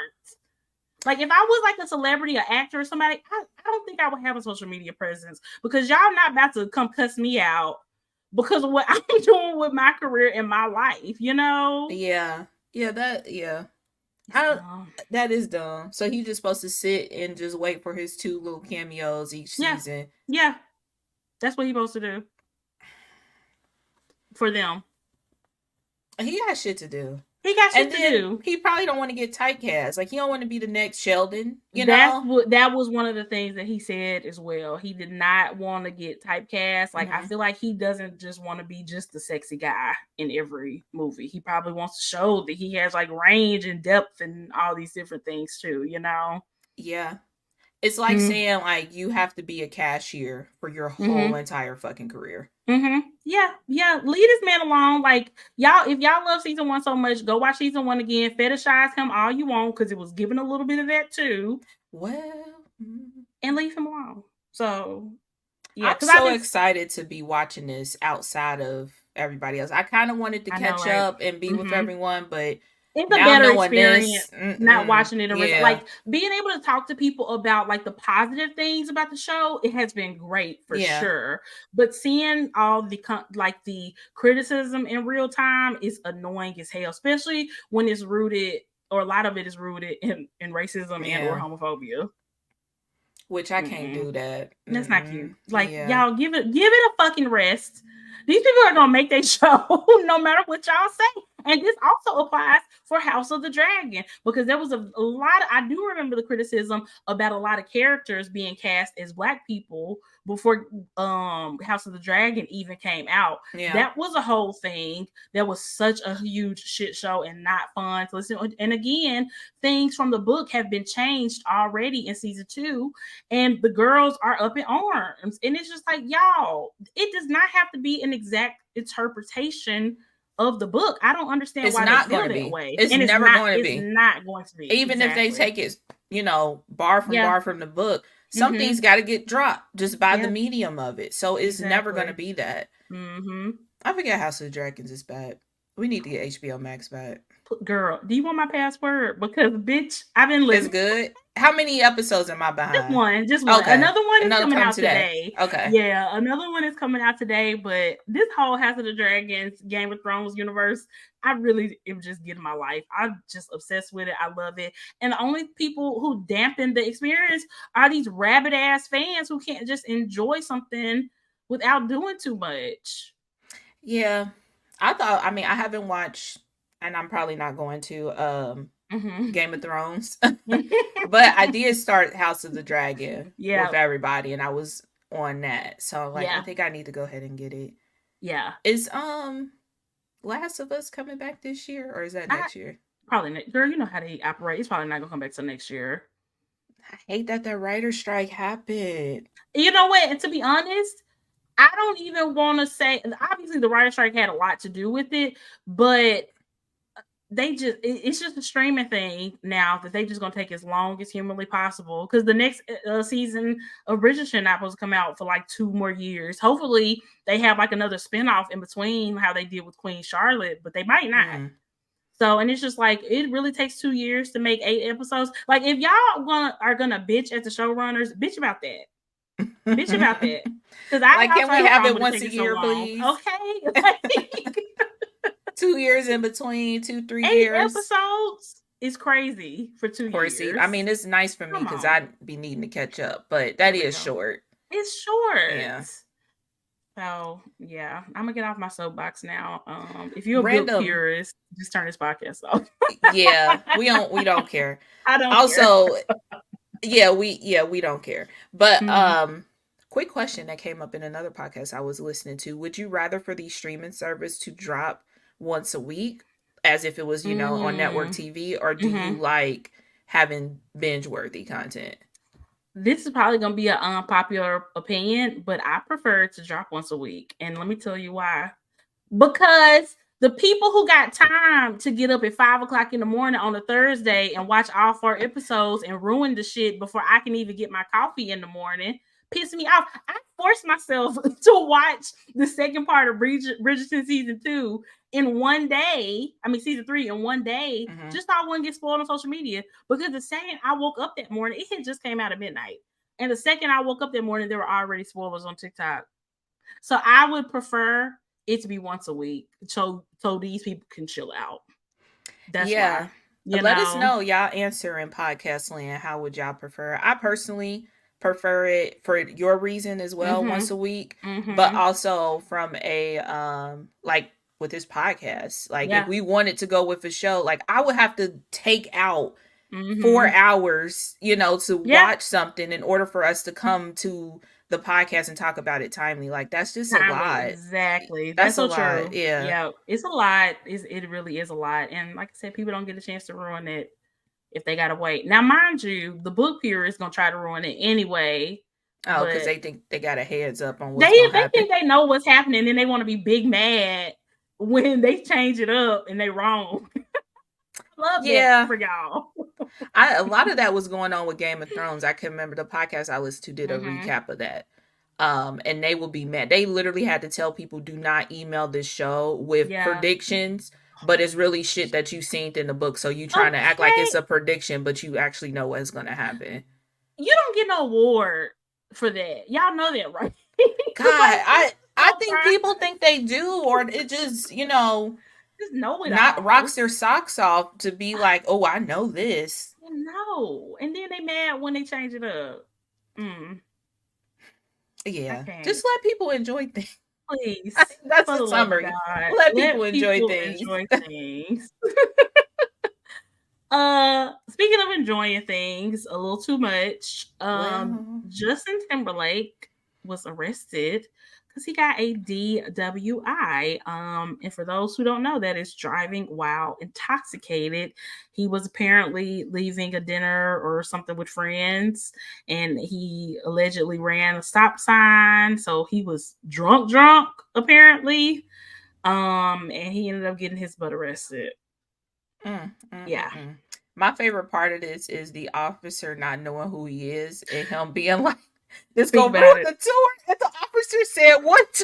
Like, if I was like a celebrity, an actor, or somebody, I don't think I would have a social media presence, because y'all not about to come cuss me out because of what I'm doing with my career and my life, Yeah. That is dumb. So he's just supposed to sit and just wait for his 2 little cameos each season. Yeah. That's what he's supposed to do. For them. He got shit to do. He got shit to do. He probably don't want to get typecast. Like, he don't want to be the next Sheldon. That was one of the things that he said as well. He did not want to get typecast. Like, I feel like he doesn't just want to be just the sexy guy in every movie. He probably wants to show that he has like range and depth and all these different things too, Yeah. It's like saying like you have to be a cashier for your whole entire fucking career. Yeah. Leave this man alone. Like, y'all, if y'all love season 1 so much, go watch season 1 again. Fetishize him all you want, because it was given a little bit of that too. Well, and leave him alone. So, yeah, I'm so excited to be watching this outside of everybody else. I kind of wanted to catch up and be with everyone, but It's a now better knowing experience this, not watching it original. yeah, Like being able to talk to people about like the positive things about the show, it has been great for yeah, sure. But seeing all the like the criticism in real time is annoying as hell, especially when it's rooted or a lot of it is rooted in racism and or yeah. homophobia. Which I can't Mm-mm. do that. That's not cute. Like Yeah. y'all give it a fucking rest. These people are gonna make their show no matter what y'all say. And this also applies for House of the Dragon because there was a lot. I do remember the criticism about a lot of characters being cast as black people before House of the Dragon even came out. Yeah. That was a whole thing. That was such a huge shit show and not fun to listen. And again, things from the book have been changed already in season 2, and the girls are up in arms. And it's just like, y'all, it does not have to be an exact interpretation of the book. I don't understand It's why they not feel going to that be. way. It's And never going to it's be. not going to be. Even if they take it, bar from bar from the book, some things got to get dropped just by the medium of it. So it's never going to be that. I forget House of the Dragons is bad. We need to get HBO Max back. Girl, do you want my password? Because bitch, I've been listening. It's good. How many episodes am I behind? Just one. Okay. Another one is coming out today. Okay. Yeah, another one is coming out today. But this whole House of the Dragons, Game of Thrones universe, I really am just getting my life. I'm just obsessed with it. I love it. And the only people who dampen the experience are these rabid ass fans who can't just enjoy something without doing too much. Yeah. I haven't watched, and I'm probably not going to Game of Thrones. But I did start House of the Dragon with everybody, and I was on that. So I think I need to go ahead and get it. Yeah. Is Last of Us coming back this year, or is that next year? Probably girl, you know how they operate. It's probably not gonna come back till next year. I hate that the writer's strike happened. You know what? And to be honest, I don't even want to say, obviously the writer's strike had a lot to do with it, but it's just a streaming thing now that they just gonna take as long as humanly possible because the next season of Bridgerton not supposed to come out for like 2 more years. Hopefully they have like another spinoff in between how they did with Queen Charlotte, but they might not. So, and it's just like, it really takes 2 years to make 8 episodes. Like if y'all are gonna bitch at the showrunners, bitch about that. Bitch about that. Because can we have it once a year, please? Okay. 2 years in between, 2-3 8 years. episodes is crazy for 2 years. I mean, it's nice for me because I'd be needing to catch up, but that is short. It's short. Yeah. So yeah, I'm gonna get off my soapbox now. If you're a book purist, just turn this podcast off. Yeah, we don't care. I don't also care. we don't care. But quick question that came up in another podcast I was listening to. Would you rather for the streaming service to drop once a week as if it was, on network TV, or do you like having binge-worthy content? This is probably going to be an unpopular opinion, but I prefer to drop once a week. And let me tell you why. Because the people who got time to get up at 5 o'clock in the morning on a Thursday and watch all 4 episodes and ruin the shit before I can even get my coffee in the morning piss me off. I forced myself to watch the second part of Bridgerton season 2 in one day. I mean, season 3 in one day, just so I wouldn't get spoiled on social media. Because the second I woke up that morning, it had just came out at midnight. And the second I woke up that morning, there were already spoilers on TikTok. So I would prefer it to be once a week, so these people can chill out. That's why. Let us know, y'all answer in podcast land. How would y'all prefer? I personally prefer it for your reason as well, once a week, but also from a like with this podcast, like if we wanted to go with a show, like I would have to take out 4 hours, to watch something in order for us to come to the podcast and talk about it timely. Like that's just a lot. Exactly. That's so true. Yeah, it's a lot. It really is a lot. And like I said, people don't get a chance to ruin it if they gotta wait. Now, mind you, the book purist is gonna try to ruin it anyway. Oh, because they think they got a heads up on what's gonna happen. They think they know what's happening, and they want to be big mad when they change it up and they wrong. Love that for y'all. A lot of that was going on with Game of Thrones. I can remember the podcast I listened to did a recap of that. And they will be mad. They literally had to tell people, do not email this show with predictions but it's really shit that you seen in the book. So you trying to act like it's a prediction, but you actually know what's gonna happen. You don't get no award for that. Y'all know that, right? God, I think people think they do, or it just, you know, just know it not rocks their socks off to be like, oh, I know this. No, and then they mad when they change it up. Yeah, just let people enjoy things. Please, that's the summary. Let people enjoy things. Speaking of enjoying things a little too much, Justin Timberlake was arrested because he got a DWI. And for those who don't know, that is driving while intoxicated. He was apparently leaving a dinner or something with friends, and he allegedly ran a stop sign. So he was drunk, apparently. And he ended up getting his butt arrested. Yeah. My favorite part of this is the officer not knowing who he is and him being like, "This gonna ruin the tour." And the officer said, "What?"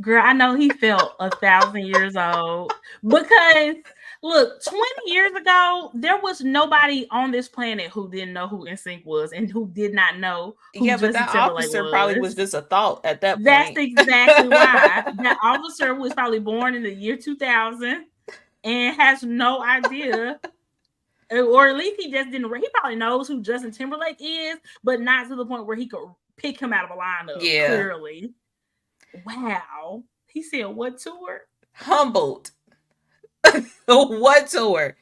Girl, I know he felt 1,000 years old because look, 20 years ago, there was nobody on this planet who didn't know who NSYNC was and who did not know who Justin Timberlake officer was. Probably was just a thought at that point. That's exactly why. That officer was probably born in the year 2000 and has no idea, or at least he just didn't. He probably knows who Justin Timberlake is, but not to the point where he could pick him out of a lineup. Yeah. Clearly. Wow. He said, "What tour?" Humbled. What tour?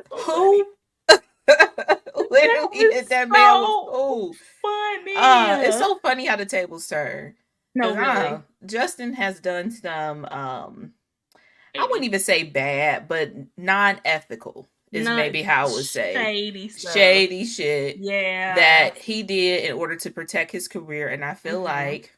Who? Literally, that man was funny. It's so funny how the tables turn. No, really. Justin has done some. I wouldn't even say bad, but non-ethical is maybe how I would say. Shady shit. Yeah. That he did in order to protect his career, and I feel like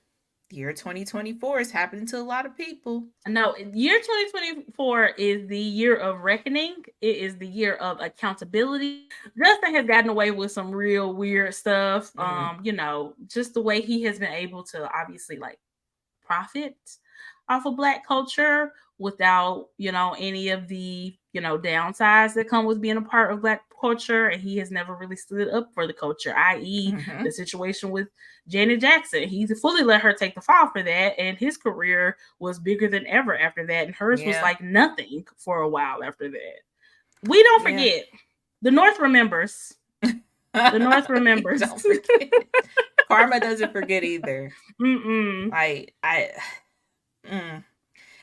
the year 2024 is happening to a lot of people. No, year 2024 is the year of reckoning. It is the year of accountability. Justin has gotten away with some real weird stuff. You know, just the way he has been able to obviously like profit off of Black culture without, you know, any of the, you know, downsides that come with being a part of Black culture. And he has never really stood up for the culture, i.e. the situation with Janet Jackson. He fully let her take the fall for that. And his career was bigger than ever after that. And hers was like nothing for a while after that. We don't forget. The North remembers. The North remembers. Don't forget. Karma doesn't forget either.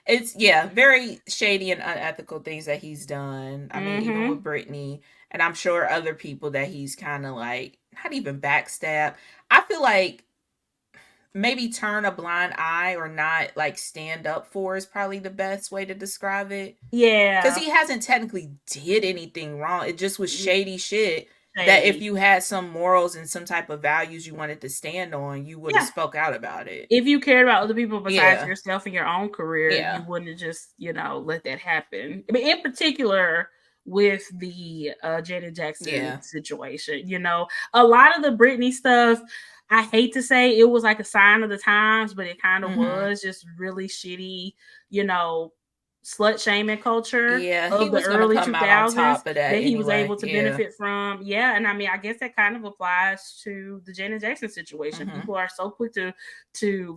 It's very shady and unethical things that he's done. I mean, even with Britney, and I'm sure other people that he's kind of like not even backstab. I feel like maybe turn a blind eye or not like stand up for is probably the best way to describe it. Yeah, because he hasn't technically did anything wrong. It just was shady shit. That if you had some morals and some type of values you wanted to stand on, you would have spoke out about it. If you cared about other people besides yourself and your own career, you wouldn't have just, you know, let that happen. I mean, in particular with the Janet Jackson situation, you know, a lot of the Britney stuff, I hate to say it was like a sign of the times, but it kind of was just really shitty, you know, slut shaming culture of the early 2000s that he was able to benefit from. Yeah, and I mean, I guess that kind of applies to the Janet Jackson situation. People are so quick to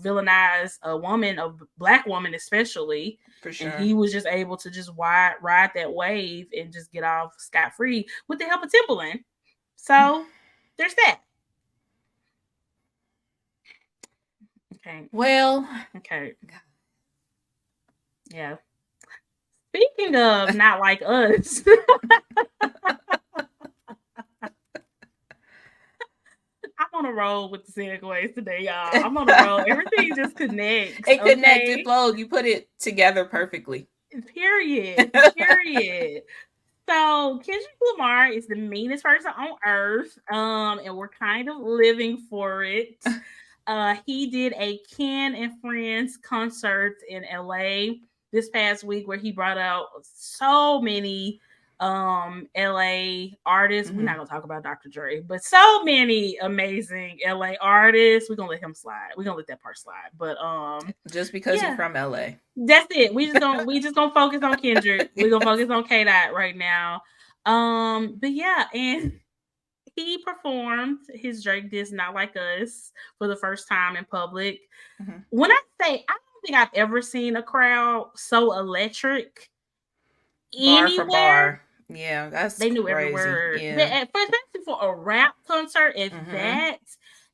villainize a woman, a Black woman especially. For sure. And he was just able to just ride that wave and just get off scot-free with the help of Timberlake. So there's that. Okay. Well. Okay. Yeah. Speaking of not like us, I'm on a roll with the segues today, y'all. I'm on a roll. Everything just connects. It connects, it flows. You put it together perfectly. Period. So Kendrick Lamar is the meanest person on earth, and we're kind of living for it. He did a Ken and Friends concert in LA this past week where he brought out so many LA artists. We're not gonna talk about Dr. Dre, but so many amazing LA artists. We're gonna let him slide. We're gonna let that part slide. But just because he's from LA. That's it. We just gonna focus on Kendrick. We're gonna focus on K-Dot right now. But yeah, and he performed his Drake diss Not Like Us for the first time in public. When I say, I don't think I've ever seen a crowd so electric Bar anywhere. for bar. Yeah, that's they knew crazy. every word. Yeah. Especially for a rap concert, that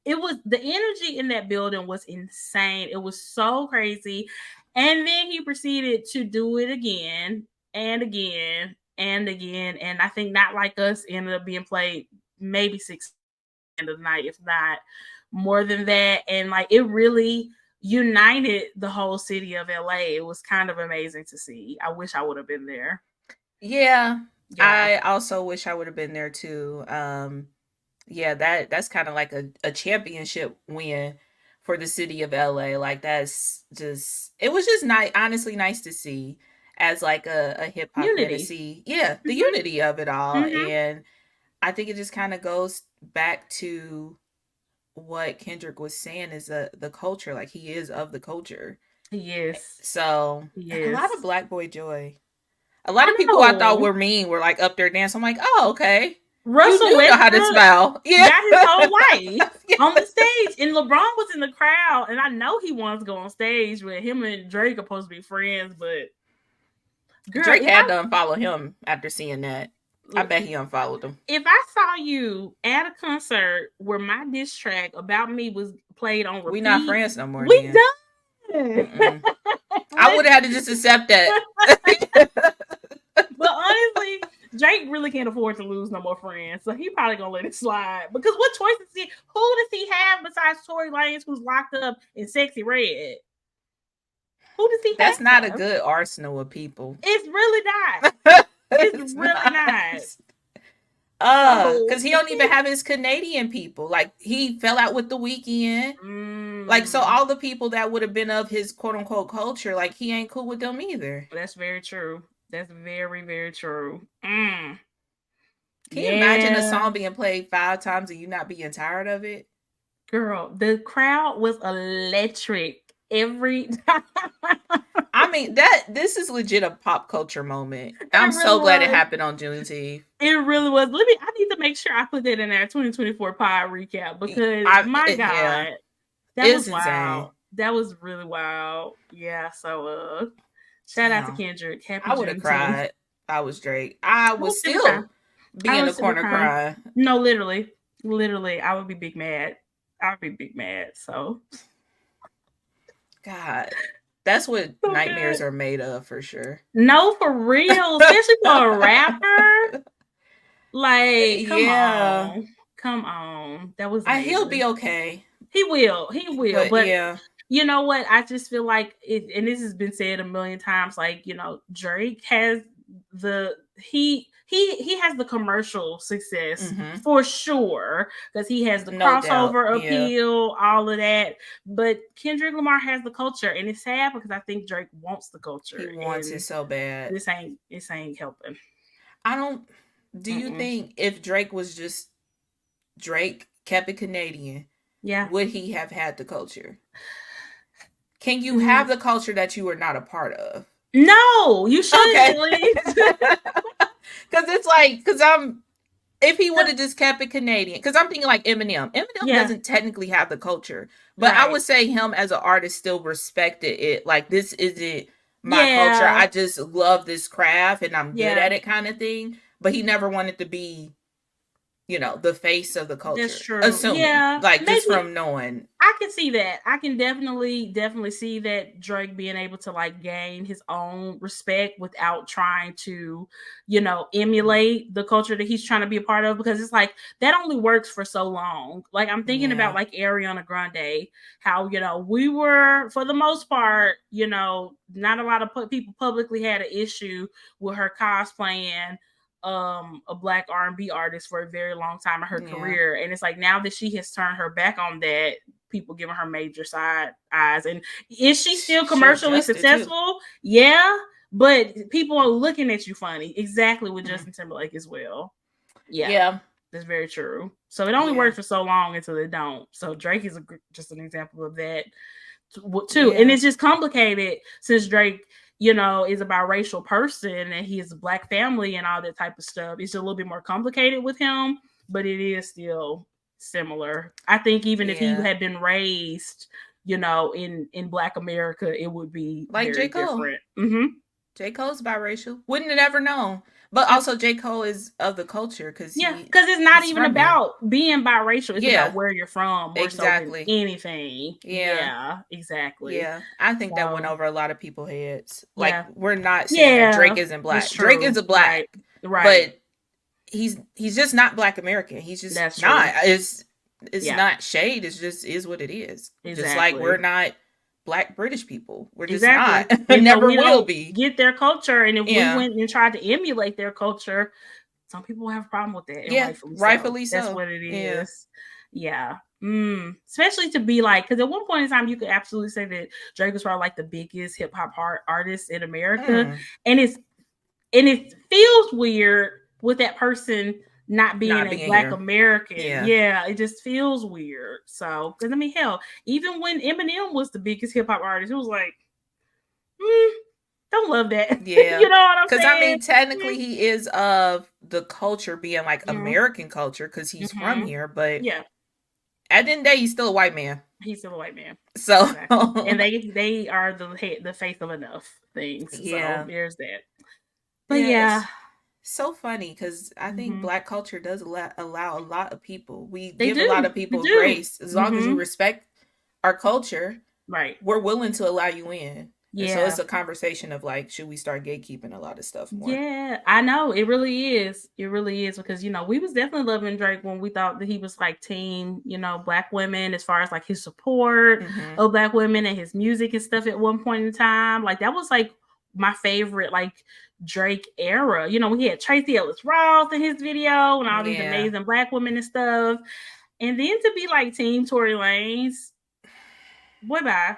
it was, the energy in that building was insane. It was so crazy. And then he proceeded to do it again and again and again. And I think Not Like Us ended up being played maybe 6 end of the night, if not more than that. And like, it really united the whole city of LA. It was kind of amazing to see. I wish I would have been there. Yeah. I also wish I would have been there too. Yeah, that's kind of like a championship win for the city of LA. Like, that's just, it was just nice, honestly nice to see as like a hip hop fan to see. Yeah, the unity of it all. And I think it just kind of goes back to what Kendrick was saying, is the culture. Like, he is of the culture. Yes. So a lot of Black Boy Joy. A lot of people I thought were mean were like up there dancing. I'm like, oh, okay. Russell you know how to smile. Yeah. Got his whole life on the stage. And LeBron was in the crowd. And I know he wants to go on stage, but him and Drake are supposed to be friends. But girl, Drake had to unfollow him after seeing that. I bet he unfollowed him. If I saw you at a concert where my diss track about me was played on repeat, we not friends no more. We done. I would have had to just accept that. But honestly, Drake really can't afford to lose no more friends, so he probably gonna let it slide. Because what choice does he? Who does he have besides Tory Lanez, who's locked up in Sexy Red? Who does he? That's not a good arsenal of people. It's really not. It's really not. Because he don't even have his Canadian people. Like, he fell out with The Weeknd. Like, so all the people that would have been of his quote unquote culture, like, he ain't cool with them either. That's very true. That's very, very true. Can you imagine a song being played 5 times and you not being tired of it? Girl, the crowd was electric every time. I mean, this is legit a pop culture moment. I'm really so glad it happened on Juneteenth. It really was. I need to make sure I put that in our 2024 pod recap, because my God, that was wild. Insane. That was really wild. Yeah. So shout out to Kendrick. Happy I would have cried. I was Drake. I would still be in the corner crying. No, literally, I would be big mad. I would be big mad. So, God, that's what nightmares are made of, for sure. No, for real, especially for a rapper. Like, come on. That was amazing. He'll be okay. He will. But yeah. You know what? I just feel like it, and this has been said a million times, like, you know, Drake has he has the commercial success for sure, because he has the crossover appeal, all of that. But Kendrick Lamar has the culture, and it's sad because I think Drake wants the culture. He wants it so bad. This ain't helping. Do you think if Drake was just Drake, kept it Canadian, would he have had the culture? Can you have the culture that you are not a part of? No, you shouldn't. Because it's like, if he would have just kept it Canadian, because I'm thinking like Eminem. Eminem doesn't technically have the culture, but I would say him as an artist still respected it. Like, this isn't my culture. I just love this craft and I'm good at it, kind of thing. But he never wanted to be, you know, the face of the culture. That's true. Assuming, like, maybe, just from knowing. I can see that. I can definitely see that Drake being able to like gain his own respect without trying to, you know, emulate the culture that he's trying to be a part of, because it's like that only works for so long. Like, I'm thinking about like Ariana Grande, how, you know, we were, for the most part, you know, not a lot of people publicly had an issue with her cosplaying a Black R&B artist for a very long time in her career, and it's like now that she has turned her back on that, people giving her major side eyes. And is she still commercially successful? Yeah, but people are looking at you funny. Exactly with Justin Timberlake as well. Yeah. That's very true. So it only works for so long until it don't. So Drake is just an example of that too. And it's just complicated since Drake, you know, is a biracial person and he has a black family and all that type of stuff. It's a little bit more complicated with him, but it is still similar. I think even if he had been raised, you know, in Black America, it would be like very J. Cole. different. Mm-hmm. J. Cole's biracial. Wouldn't have ever known. But also J. Cole is of the culture because it's not even about being biracial. It's about where you're from more so than anything. Yeah, exactly. Yeah, I think that went over a lot of people's heads. Like we're not saying that Drake isn't black. Drake is a black, right? But he's just not Black American. He's just not. It's not shade. It's just is what it is. Exactly. Just like we're not Black British people. We're just not. And never will be. Get their culture, and if we went and tried to emulate their culture, some people have a problem with that. And rightfully so. That's what it is. Yeah. Especially to be like, because at one point in time, you could absolutely say that Drake was probably like the biggest hip hop artist in America, and it feels weird with that person not being a Black here. American. Yeah, it just feels weird. So, because I mean, hell, even when Eminem was the biggest hip hop artist, it was like, don't love that. Yeah, you know what I'm saying? Because I mean, technically, he is of the culture being like American culture because he's from here, but at the end of the day, he's still a white man. He's still a white man. So, and they are the face of enough things. So there's that. But so funny because I think Black culture does allow a lot of people. We give a lot of people grace as long as you respect our culture. Right, we're willing to allow you in. Yeah, so it's a conversation of like, should we start gatekeeping a lot of stuff more? Yeah, I know it really is. It really is because we was definitely loving Drake when we thought that he was like team, Black women as far as like his support of Black women and his music and stuff at one point in time. Like that was like my favorite like Drake era. We had Tracy Ellis Ross in his video and all these amazing Black women and stuff, and then to be like team Tory Lanez, boy bye.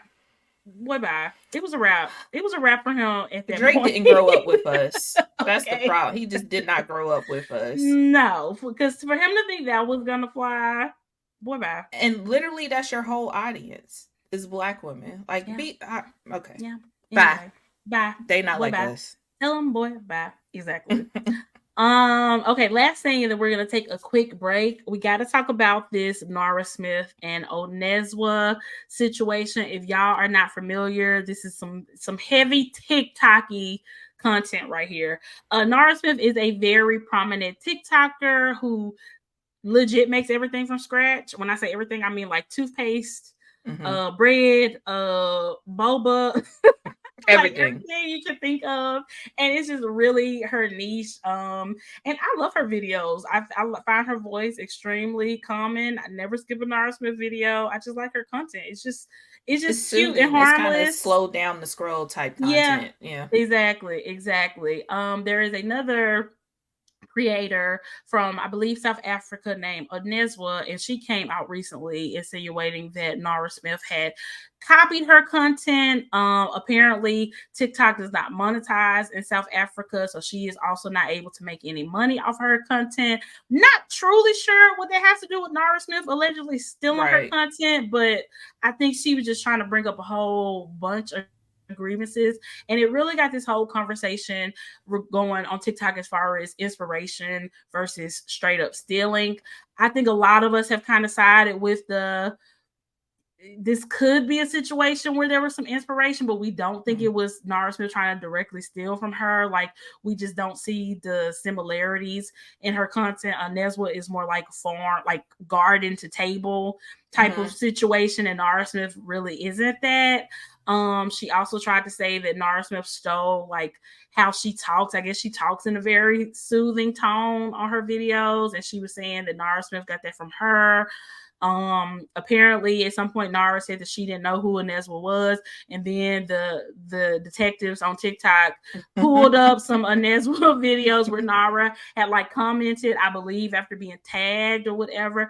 It was a wrap. It was a wrap for him at that Drake point. Didn't grow up with us. That's the problem. He just did not grow up with us. No, because for him to think that was gonna fly, boy bye. And literally, that's your whole audience is Black women. Like, okay. Yeah. Bye. Bye. They not boy, like bye. Us. Tell them, boy, bye. Exactly. Okay, last thing, and then we're gonna take a quick break. We got to talk about this Nara Smith and Onezwa situation. If y'all are not familiar, this is some heavy TikTok-y content right here. Nara Smith is a very prominent TikToker who legit makes everything from scratch. When I say everything, I mean like toothpaste, bread, boba. Everything. Like everything you could think of, and it's just really her niche. And I love her videos. I find her voice extremely calming. I never skip a Nara Smith video. I just like her content. It's just cute and harmless. It's kind of slow down the scroll type content. Yeah, exactly. There is another creator from, I believe, South Africa named Onezwa, and she came out recently insinuating that Nara Smith had copied her content. Apparently, TikTok does not monetize in South Africa, so she is also not able to make any money off her content. Not truly sure what that has to do with Nara Smith allegedly stealing her content, but I think she was just trying to bring up a whole bunch of grievances, and it really got this whole conversation going on TikTok as far as inspiration versus straight up stealing. I think a lot of us have kind of sided with this could be a situation where there was some inspiration, but we don't think it was Nara Smith trying to directly steal from her. Like, we just don't see the similarities in her content. Onezwa is more like farm, like garden to table type of situation, and Nara Smith really isn't that. She also tried to say that Nara Smith stole like how she talks. I guess she talks in a very soothing tone on her videos, and she was saying that Nara Smith got that from her. Apparently at some point Nara said that she didn't know who Onezwa was, and then the detectives on TikTok pulled up some Onezwa videos where Nara had like commented, I believe after being tagged or whatever.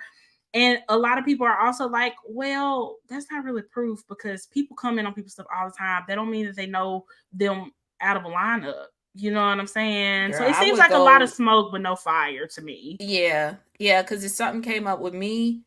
And a lot of people are also like, well, that's not really proof, because people comment on people's stuff all the time. That don't mean that they know them out of a lineup. You know what I'm saying? Girl, so it I seems would like a go- lot of smoke, but no fire to me. Yeah, because if something came up with me,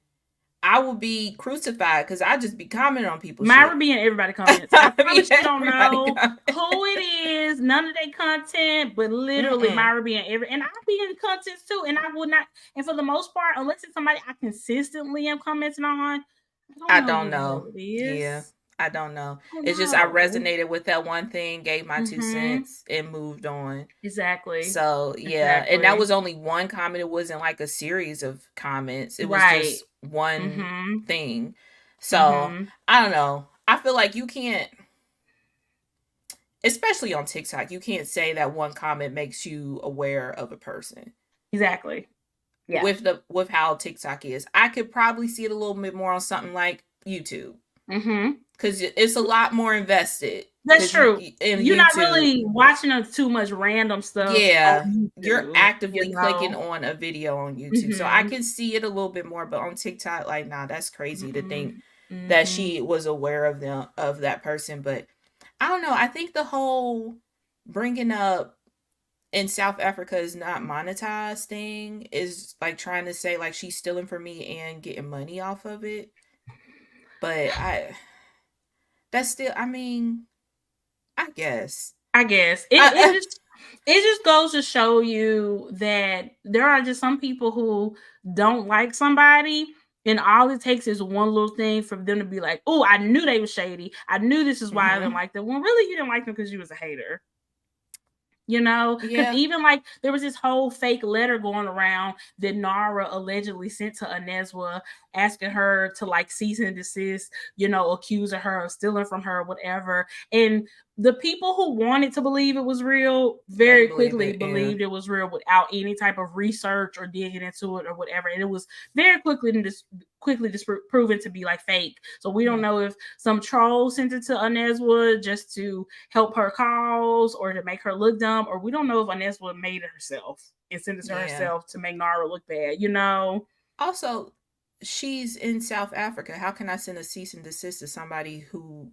I would be crucified because I just be commenting on people's Myra shit. be in everybody comments. I promise you don't Everybody know comment. who it is, none of their content, but literally Myra be in every, and I be in contents too, and I would not, and for the most part, unless it's somebody I consistently am commenting on, I who don't the hell know. it is. Yeah, I don't know. I don't It's just I know. resonated with that one thing, gave my 2 cents, and moved on. Exactly. So yeah, and that was only one comment. It wasn't like a series of comments. It was just one thing. So I don't know. I feel like you can't, especially on TikTok, you can't say that one comment makes you aware of a person. Exactly. Yeah. With how TikTok is, I could probably see it a little bit more on something like YouTube. Because it's a lot more invested. That's true. You're not really watching too much random stuff. Yeah, you're actively clicking on a video on YouTube, so I can see it a little bit more. But on TikTok, like, nah, that's crazy to think that she was aware of that person. But I don't know. I think the whole bringing up in South Africa is not monetized thing is like trying to say like she's stealing from me and getting money off of it. But that's still, I mean, I guess it just goes to show you that there are just some people who don't like somebody, and all it takes is one little thing for them to be like, oh, I knew they were shady, I knew this is why I didn't like them. Well, really, you didn't like them because you was a hater. You know, because even like there was this whole fake letter going around that Nara allegedly sent to Onezwa, asking her to like cease and desist, you know, accusing her of stealing from her, whatever. And the people who wanted to believe it was real very quickly believed it was real without any type of research or digging into it or whatever. And it was very quickly proven to be like fake. So we don't know if some troll sent it to Onezwa just to help her cause or to make her look dumb, or we don't know if Onezwa made it herself and sent it to herself to make Nara look bad, you know? Also, she's in South Africa. How can I send a cease and desist to somebody who,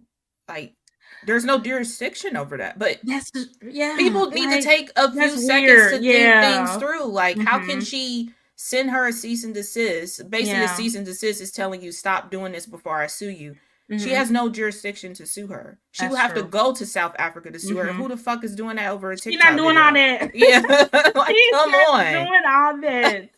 like, there's no jurisdiction over that? But that's people need to take a few seconds to think things through. Like, how can she send her a cease and desist? Basically, a cease and desist is telling you stop doing this before I sue you. She has no jurisdiction to sue her. She will have to go to South Africa to sue her. Who the fuck is doing that over a TikTok? She's not doing all that. Yeah, like, come on, doing all that.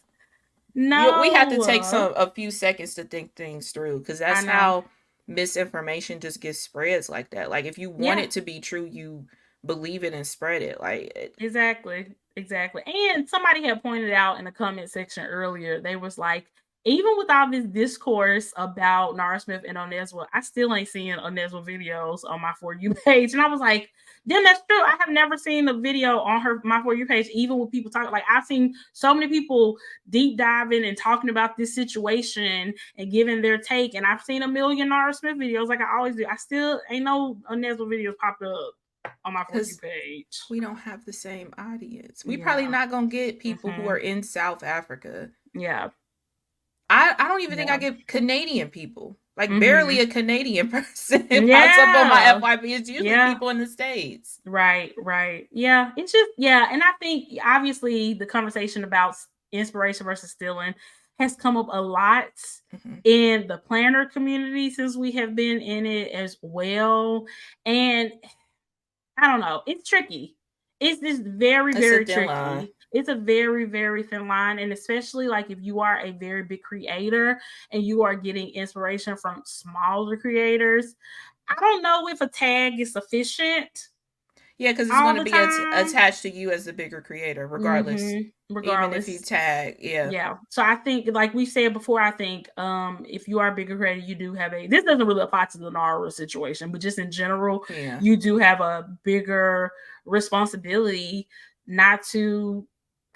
No, we have to take a few seconds to think things through, because that's how misinformation just gets spreads like that. Like, if you want it to be true, you believe it and spread it. Like, exactly. And somebody had pointed out in the comment section earlier, they was like, even with all this discourse about Nara Smith and Onezwa, I still ain't seeing Onezwa videos on my For You page. And I was like, then that's true. I have never seen a video on my For You page, even with people talking. Like, I've seen so many people deep diving and talking about this situation and giving their take. And I've seen a million Nara Smith videos like I always do. I still ain't no Onezwa videos popped up on my For You page. We don't have the same audience. We probably not gonna get people who are in South Africa. Yeah. I don't even think I get Canadian people. Like, barely a Canadian person pops up on my FYP. It's usually people in the States. Right. Yeah. It's just, and I think obviously the conversation about inspiration versus stealing has come up a lot in the planner community since we have been in it as well. And I don't know, it's tricky. It's just very, very tricky. Line. It's a very, very thin line. And especially like if you are a very big creator and you are getting inspiration from smaller creators, I don't know if a tag is sufficient. Yeah, because it's going to be attached to you as the bigger creator, regardless. Even if you tag, Yeah. So I think, like we said before, I think if you are a bigger creator, you do have this doesn't really apply to the Nara situation, but just in general, you do have a bigger responsibility not to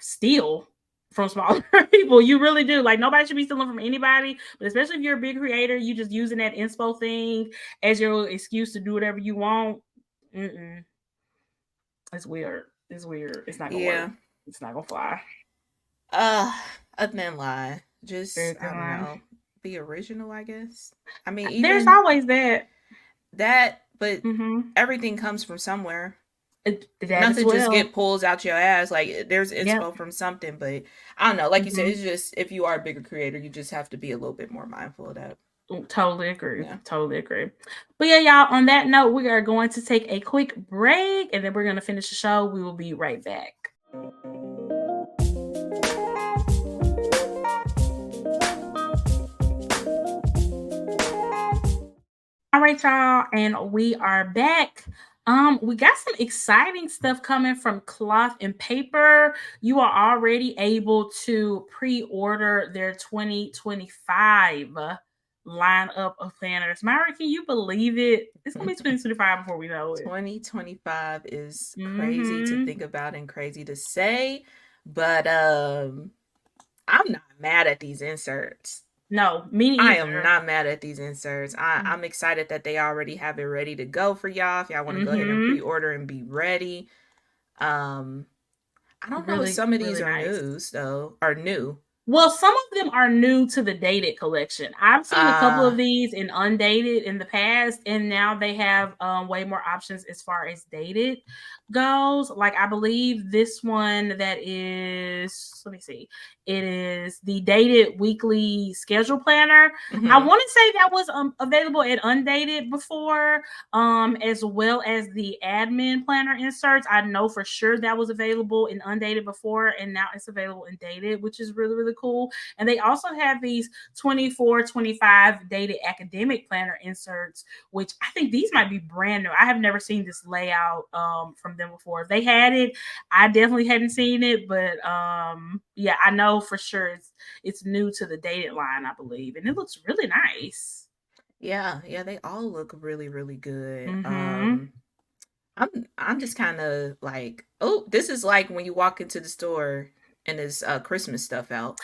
steal from smaller people. You really do. Like, nobody should be stealing from anybody, but especially if you're a big creator, you just using that inspo thing as your excuse to do whatever you want. It's weird. It's not gonna work. It's not gonna fly. A thin line. Just, I don't know. Be original, I guess. I mean, there's always that, but everything comes from somewhere. That as Nothing just well. get pulls out your ass. Like there's Yep. inspo from something, but I don't know. Like you said, Mm-hmm. it's just if you are a bigger creator, you just have to be a little bit more mindful of that. Totally agree. Yeah. Totally agree. But yeah, y'all, on that note, we are going to take a quick break and then we're going to finish the show. We will be right back. All right, y'all, and we are back. We got some exciting stuff coming from Cloth and Paper. You are already able to pre-order their 2025 lineup of planners. Myra, can you believe it? It's gonna be 2025 before we know it. 2025 is crazy to Mm-hmm. think about and crazy to say, but I'm not mad at these inserts. No, me I am neither. not mad at these inserts. I'm excited that they already have it ready to go for y'all. If y'all want to go ahead and Mm-hmm. pre-order and be ready. Um, I don't know if Really, some of these really are nice. news though. Are new. Well, some of them are new to the dated collection. I've seen a couple of these in undated in the past, and now they have way more options as far as dated goes. Like I believe this one that is, let me see, it is the dated weekly schedule planner. I Mm-hmm. want to say that was available at undated before, as well as the admin planner inserts. I know for sure that was available in undated before, and now it's available in dated, which is really, really cool. And they also have these 24-25 dated academic planner inserts, which I think these might be brand new. I have never seen this layout from them before. If they had it, I definitely hadn't seen it, but yeah, I know for sure it's new to the dated line, I believe, and it looks really nice. Yeah, they all look really, really good. Mm-hmm. I'm just kind of like, oh, this is like when you walk into the store and there's Christmas stuff out.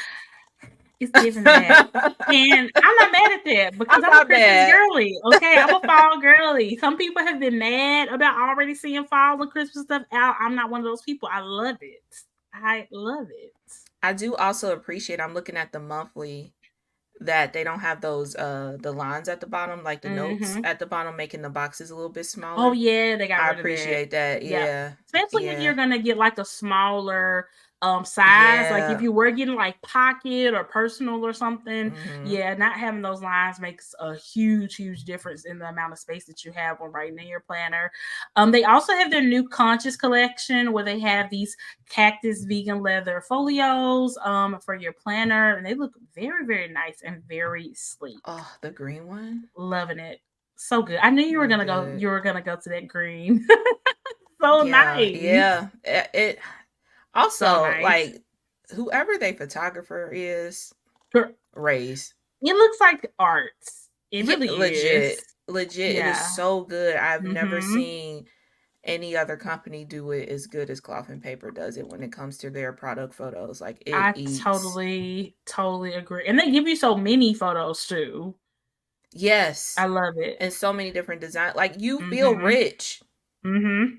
It's giving that. I'm And I'm not mad at that because I'm a not Christmas mad. girly. Okay. I'm a fall girly. Some people have been mad about already seeing fall and Christmas stuff out. I'm not one of those people. I love it. I love it. I do also appreciate. I'm looking at the monthly that they don't have those the lines at the bottom, like the notes Mm-hmm. at the bottom, making the boxes a little bit Oh smaller. yeah, they got I rid of that. appreciate that. Yep. Yeah, Especially if yeah, you're gonna get like a smaller size, like if yeah. you were getting like pocket or personal or something, Hmm. yeah, not having those lines makes a huge difference in the amount of space that you have when writing in your planner. They also have their new conscious collection where they have these cactus vegan leather folios for your planner, and they look very nice and very sleek. Oh, the green one, Loving it. So good. I knew you were real gonna go. good. You were gonna go to that green. So Yeah, nice. yeah. It So also nice. like whoever their photographer is, Sure. raise. It looks like art. It Yeah, really is. legit, legit. It is Yeah. so good. I've never Mm-hmm. seen any other company do it as good as Cloth and Paper does it when it comes to their product photos. Like it I eats. totally agree. And they give you so many photos too. I Yes. love it. And so many different designs. Like you feel Mm-hmm. rich. Mm-hmm.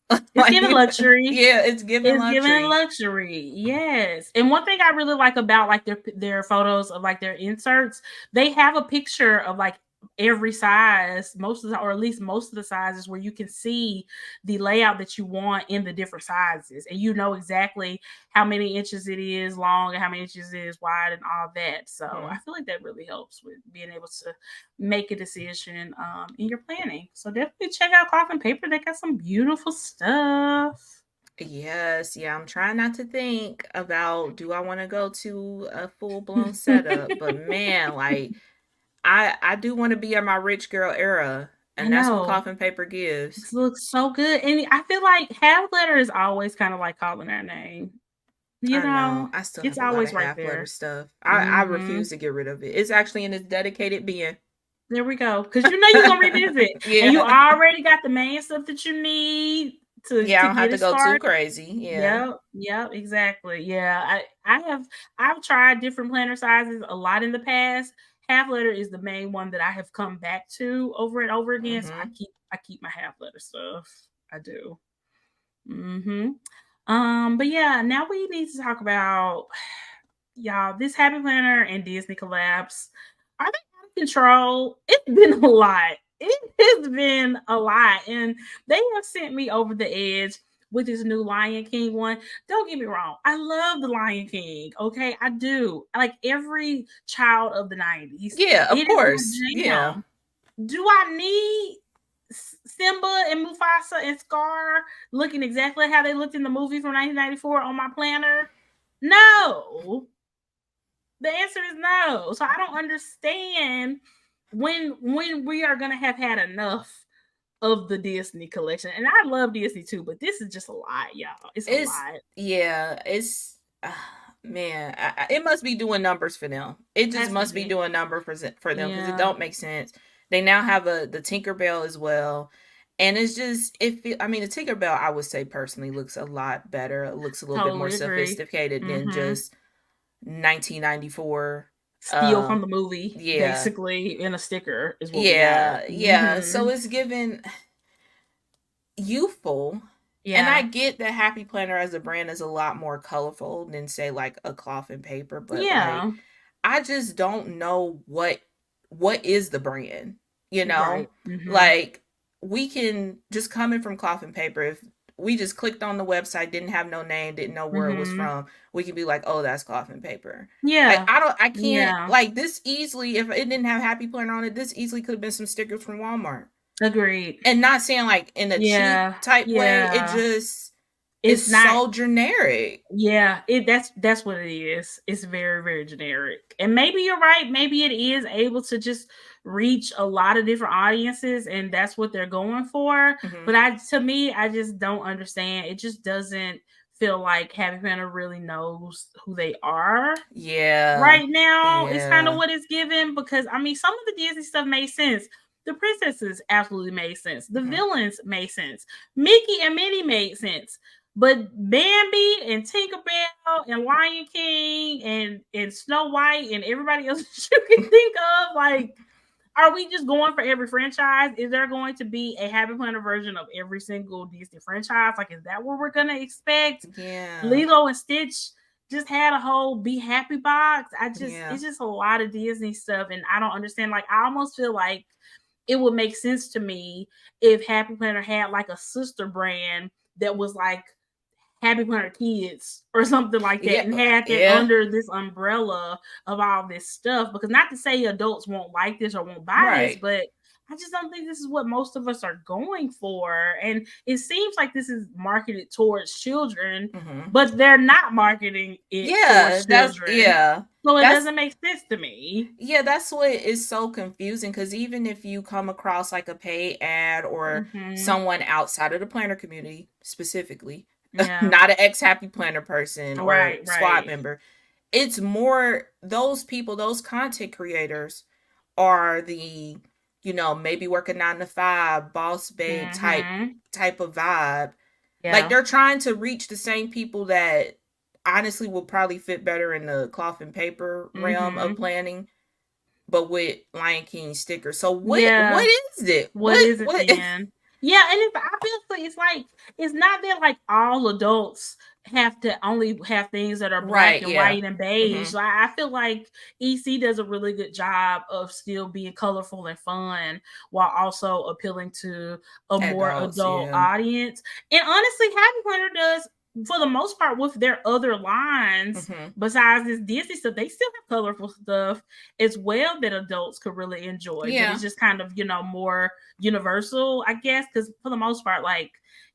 It's Like giving luxury. yeah, it's giving It's giving luxury. luxury. Yes. And one thing I really like about like their photos of like their inserts, they have a picture of like every size, most of the, or at least most of the sizes where you can see the layout that you want in the different sizes. And you know exactly how many inches it is long and how many inches it is wide and all that. So I Hmm. feel like that really helps with being able to make a decision in your planning. So definitely check out Cloth and Paper. They got some beautiful stuff. Yes, yeah, I'm trying not to think about do I want to go to a full-blown setup, but man, like I do want to be in my rich girl era, I and that's what know. Coffin Paper gives. This looks so good. And I feel like half letter is always kind of like calling our name. You I know. know, I still it's have a lot always of right half letter there. stuff. I Mm-hmm. refuse to get rid of it. It's actually in its dedicated bin. There we go. Because you know you're gonna revisit. And you Yeah. already got the main stuff that you need Yeah, I to don't have get to it go too started. crazy. Yeah. Yep, exactly. Yeah. I've tried different planner sizes a lot in the past. Half letter is the main one that I have come back to over and over again. So Hmm. I keep my half letter stuff. I do. Mm-hmm. But yeah, now we need to talk about y'all, this Happy Planner and Disney collapse. Are they out of control? It's been a lot. it has been a lot, and they have sent me over the edge with this new Lion King one. Don't get me wrong, I love the Lion King. Okay, I do. Like every child of the 90s, Yeah, of it is my course. Yeah. jam. Do I need Simba and Mufasa and Scar looking exactly how they looked in the movie from 1994 on my planner? No. The answer is no. So I don't understand when we are gonna have had enough of the Disney collection. And I love Disney too, but this is just a lot, y'all. It's a It's lot. yeah, it's man, it must be doing numbers for them. It just Has to must be be. doing number for them because it Yeah. don't make sense. They now have the Tinkerbell as well, and it's just I mean, the Tinkerbell I would say personally looks a lot better. It looks a little bit more Totally agree. sophisticated than Mm-hmm. just 1994. Steal from the movie, Yeah, basically, in a sticker is what we got. yeah. So Mm-hmm. it's given youthful. And I Yeah. get that Happy Planner as a brand is a lot more colorful than say like a cloth and paper, but like Yeah. I just don't know what is the brand, you know? Right. Mm-hmm. Like we can just coming from cloth and paper if we just clicked on the website, didn't have no name, didn't know where it was Mm-hmm. from, we can be like, "Oh, that's cloth and paper." Like Yeah. I can't Yeah. like this easily if it didn't have Happy Planner on it, this easily could have been some stickers from Walmart. Agreed. And not saying like in a cheap Yeah. type way, it Yeah. just It's it's not. so generic. Yeah, that's what it is. It's very, very generic. And maybe you're right. Maybe it is able to just reach a lot of different audiences and that's what they're going for. Hmm. But to me, I just don't understand. It just doesn't feel like Happy Panda really knows who they are Yeah. right now. It's kind of Yeah. what it's given because I mean some of the Disney stuff made sense. The princesses absolutely made sense. The Hmm. villains made sense. Mickey and Minnie made sense. But Bambi and Tinkerbell and Lion King and Snow White and everybody else that you can think of, like, are we just going for every franchise? Is there going to be a Happy Planner version of every single Disney franchise? Like, is that what we're gonna expect? Yeah. Lilo and Stitch just had a whole Be Happy box. Yeah. It's just a lot of Disney stuff, and I don't understand. Like, I almost feel like it would make sense to me if Happy Planner had like a sister brand that was like Happy Planner Kids or something like that Yeah. and had that Yeah. under this umbrella of all this stuff. Because not to say adults won't like this or won't buy this, Right. but I just don't think this is what most of us are going for. And it seems like this is marketed towards children, Hmm. but they're not marketing it Yeah. towards children. So it That's doesn't make sense to me. yeah, that's what is so confusing because even if you come across like a paid ad or Mm-hmm. someone outside of the planner community specifically, Yeah. not an ex Happy Planner person or Right, squad right. member, it's more those people, those content creators are the, maybe work a 9 to 5 boss babe Mm-hmm. type of vibe. Like Yeah. they're trying to reach the same people that honestly will probably fit better in the cloth and paper realm of Mm-hmm. planning, but with Lion King stickers. So what Yeah. is it? What What is it what then? Yeah, and I feel like it's like it's not that like all adults have to only have things that are black Right, and yeah. white and Hmm. beige. Like I feel like EC does a really good job of still being colorful and fun while also appealing to a more Adults, adult yeah. audience. And honestly, Happy Planner does for the most part with their other lines Hmm. besides this Disney stuff, they still have colorful stuff as well that adults could really enjoy. That Yeah. is just kind of, more universal, I guess, because for the most part, like,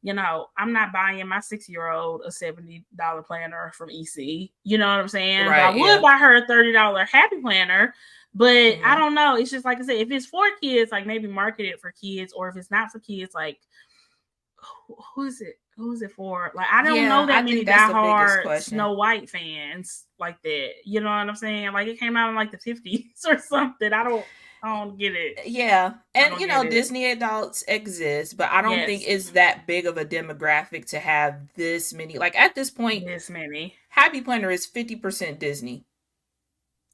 I'm not buying my 6-year-old a $70 planner from EC. You know what I'm saying? But I Right, would yeah. buy her a $30 Happy Planner. But I Hmm. don't know. It's just like I said, if it's for kids, like maybe market it for kids, or if it's not for kids, like who's it? Who's it for? Like I don't know Yeah, I that think many that's the biggest diehard question. Snow White fans like that. You know what I'm saying? Like it came out in like the 50s or something. I don't get it. Yeah. I And don't get it. Disney adults exist, but I don't think Yes. it's that big of a demographic to have this many. Like at this point, This many. Happy Planner is 50% Disney.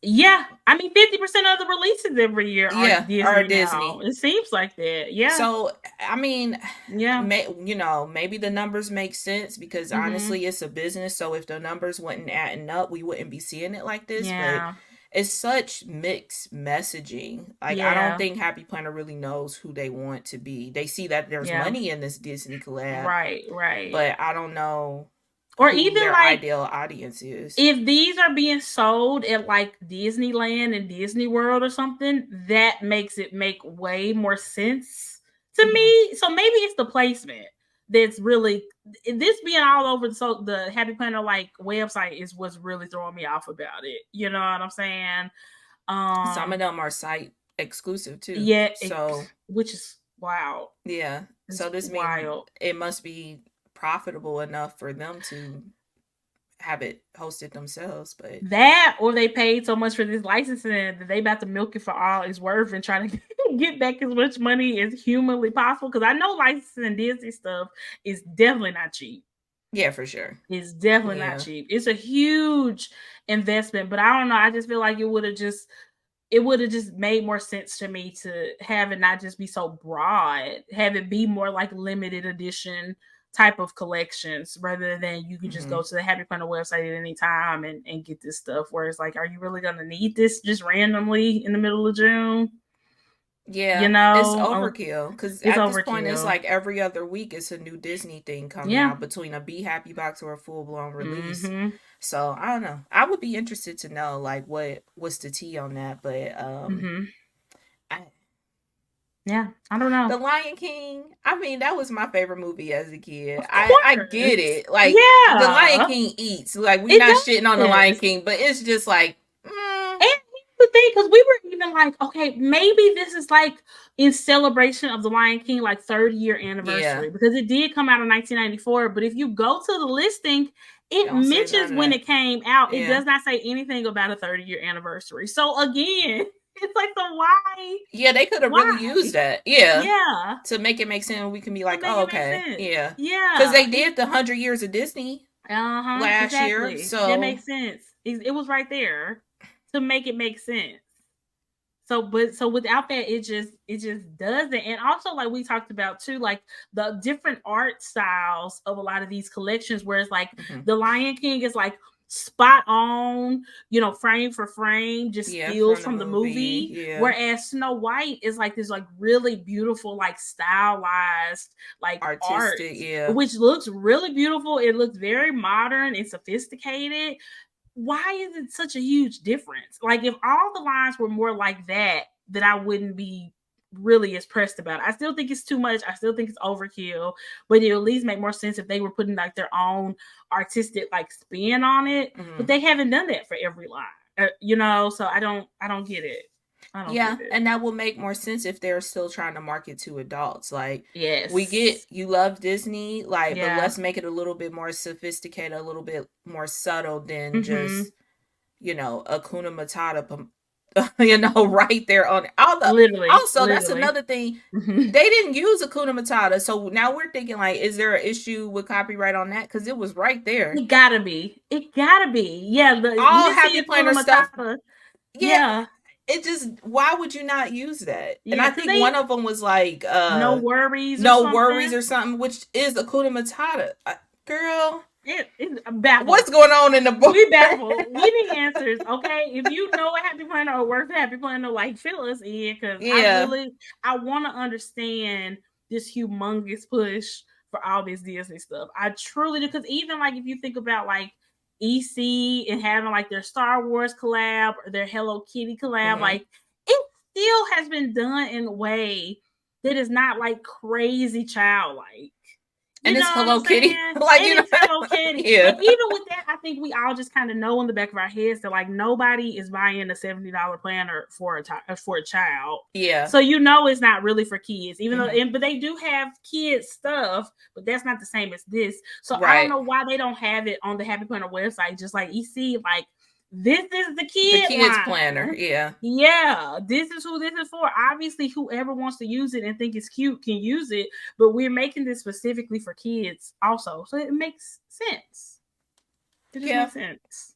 Yeah. I mean 50% of the releases every year are Yeah, or Disney now. Disney. It seems like that. Yeah. So, I mean, Yeah. maybe the numbers make sense because Mm-hmm. honestly, it's a business. So if the numbers wasn't adding up, we wouldn't be seeing it like this. But Yeah. it's such mixed messaging. Like, I don't think Happy Planner really knows who they want to be. They see that there's money in this Disney collab. Right. But I don't know or who even their like ideal audience is. if these are being sold at like Disneyland and Disney World or something, that makes it make way more sense to me. So maybe it's the placement that's really, this being all over the Happy Planner like website is what's really throwing me off about it. You know what I'm saying? Some of them are site exclusive too. Yeah. So which is wild. Yeah. It's so this means it must be profitable enough for them to have it hosted themselves. But that, or they paid so much for this licensing that they about to milk it for all it's worth and try to get back as much money as humanly possible. Because I know licensing Disney stuff is definitely not cheap. Yeah, for sure. It's definitely not cheap. It's a huge investment, but I don't know. I just feel like it would have just made more sense to me to have it not just be so broad, have it be more like limited edition type of collections rather than you can just go to the Happy Planner website at any time and get this stuff, where it's like, are you really going to need this just randomly in the middle of June? Yeah, you know, it's overkill because at this point it's like every other week it's a new Disney thing coming out between a Be Happy box or a full blown release. So I don't know. I would be interested to know like what's the tea on that, but I don't know. The Lion King, I mean, that was my favorite movie as a kid. I get it. Like, The Lion King eats. Like, we're not shitting on The Lion King, but it's just like, And here's the thing, because we were even like, okay, maybe this is like in celebration of The Lion King, like 30-year anniversary, because it did come out in 1994. But if you go to the listing, it mentions when it came out. It does not say anything about a 30-year anniversary. So again, it's like, the why? Yeah, they could have really used that. Yeah. To make it make sense. We can be like, oh, okay. Yeah. Because they did the 100 years of Disney last year. So that makes sense. It was right there to make it make sense. So without that, it just doesn't. And also, like we talked about too, like the different art styles of a lot of these collections, where it's like The Lion King is like spot on, you know, frame for frame, just steals from the movie. Whereas Snow White is like this like really beautiful, like stylized, like artistic art, which looks really beautiful. It looks very modern and sophisticated. Why is it such a huge difference? Like, if all the lines were more like that, then I wouldn't be really as pressed about it. I still think it's too much. I still think it's overkill, but it would at least make more sense if they were putting like their own artistic like spin on it. But they haven't done that for every line, you know. So I don't get it. And that will make more sense if they're still trying to market to adults. Like, we get you love Disney, like, but let's make it a little bit more sophisticated, a little bit more subtle than just, you know, Hakuna Matata, you know, right there on all the. Literally. That's another thing. They didn't use Hakuna Matata, so now we're thinking like, is there an issue with copyright on that? Because it was right there. It gotta be. Yeah, all Happy Planner stuff. Yeah. It just, why would you not use that? And I think one of them was like no worries or something, which is Hakuna Matata. Girl, it's baffled. What's going on in the book? We baffled. We need answers, okay? If you know a Happy Planner or work for Happy Planner, like, fill us in, because I want to understand this humongous push for all this Disney stuff. I truly do, because even like if you think about like EC and having like their Star Wars collab or their Hello Kitty collab, like, it still has been done in a way that is not like crazy childlike. And it's Hello Kitty. Like, and it's Hello Kitty. But even with that, I think we all just kind of know in the back of our heads that like nobody is buying a $70 planner for a child. Yeah. So you know it's not really for kids, even though but they do have kids stuff, but that's not the same as this. So I don't know why they don't have it on the Happy Planner website, just like EC, like, this is the kids planner. Yeah, this is who this is for. Obviously, whoever wants to use it and think it's cute can use it, but we're making this specifically for kids also, so it makes sense. It just makes sense.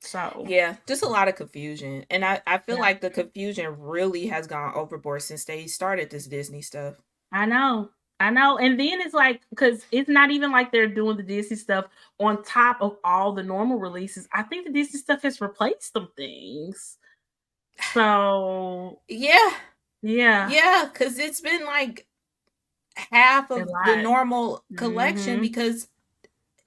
So just a lot of confusion, and I feel like the confusion really has gone overboard since they started this Disney stuff. I know. I know. And then it's like, because it's not even like they're doing the Disney stuff on top of all the normal releases. I think the Disney stuff has replaced some things. So yeah, yeah, because it's been like half a of the lot. normal collection Mm-hmm. because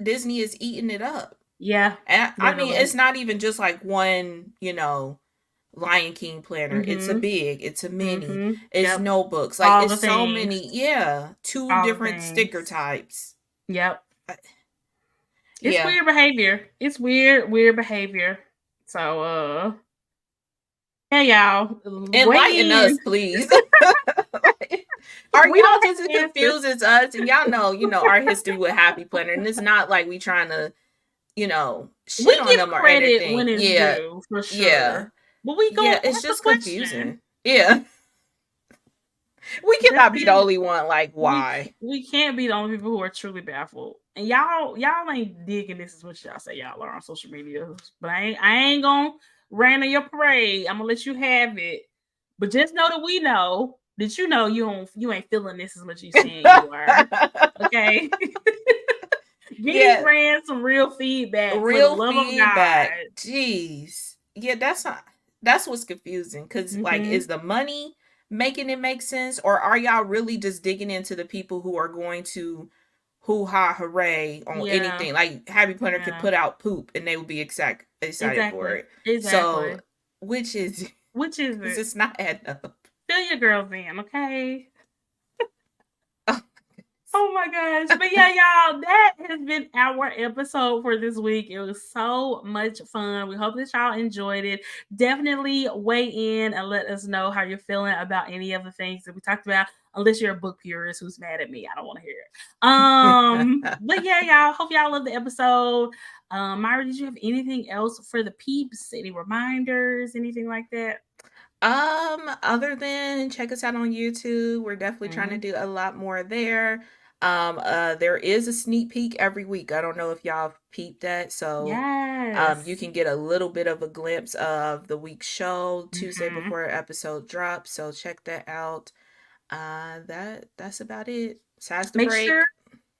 Disney is eating it up. Yeah, And I mean, literally. it's not even just like one, Lion King planner. It's a Mm-hmm. big, it's a mini, Mm-hmm. it's Yep. notebooks. Like All it's the so things. many. Yeah, two All the different sticker things. types. Yep. It's Yeah, weird behavior. It's weird behavior. So hey y'all, enlighten weigh us, in. please. Are We y'all don't just as have answers. confused as us? And y'all know, our history with Happy Planner, and it's not like we trying to, We shit on give them or credit anything. when it's Yeah, due, for yeah, sure. But we yeah. gonna It's ask a just question. confusing. Yeah, we That's cannot be the it. only one. Like, why? We can't be the only people who are truly baffled. And y'all ain't digging this as much as y'all say y'all are on social media. But I ain't gonna rain on your parade. I'm gonna let you have it. But just know that we know that you ain't feeling this as much as you saying you are. Okay. Getting Yeah, ran some real feedback for the real love of God. feedback. Jeez. Yeah, that's what's confusing. Cause like, Mm-hmm. is the money making it make sense, or are y'all really just digging into the people who are going to hoo ha hooray on Yeah. anything? Like Happy Planner could Yeah. put out poop and they will be excited for Exactly. it. So Exactly. which is Which is because it? it's not adding up. Fill your girls in, okay? Oh, Oh my gosh. But yeah, y'all, that has been our episode for this week. It was so much fun. We hope that y'all enjoyed it. Definitely weigh in and let us know how you're feeling about any of the things that we talked about. Unless you're a book purist who's mad at me. I don't want to hear it. But yeah, y'all. Hope y'all love the episode. Myra, did you have anything else for the peeps? Any reminders? Anything like that? Other than check us out on YouTube, we're definitely trying to Mm-hmm. do a lot more there. There is a sneak peek every week. I don't know if y'all peeped that. So, you Yes. can get a little bit of a glimpse of the week's show Tuesday Mm-hmm. before episode drops. So check that out. That's about it. Besides the Make sure break.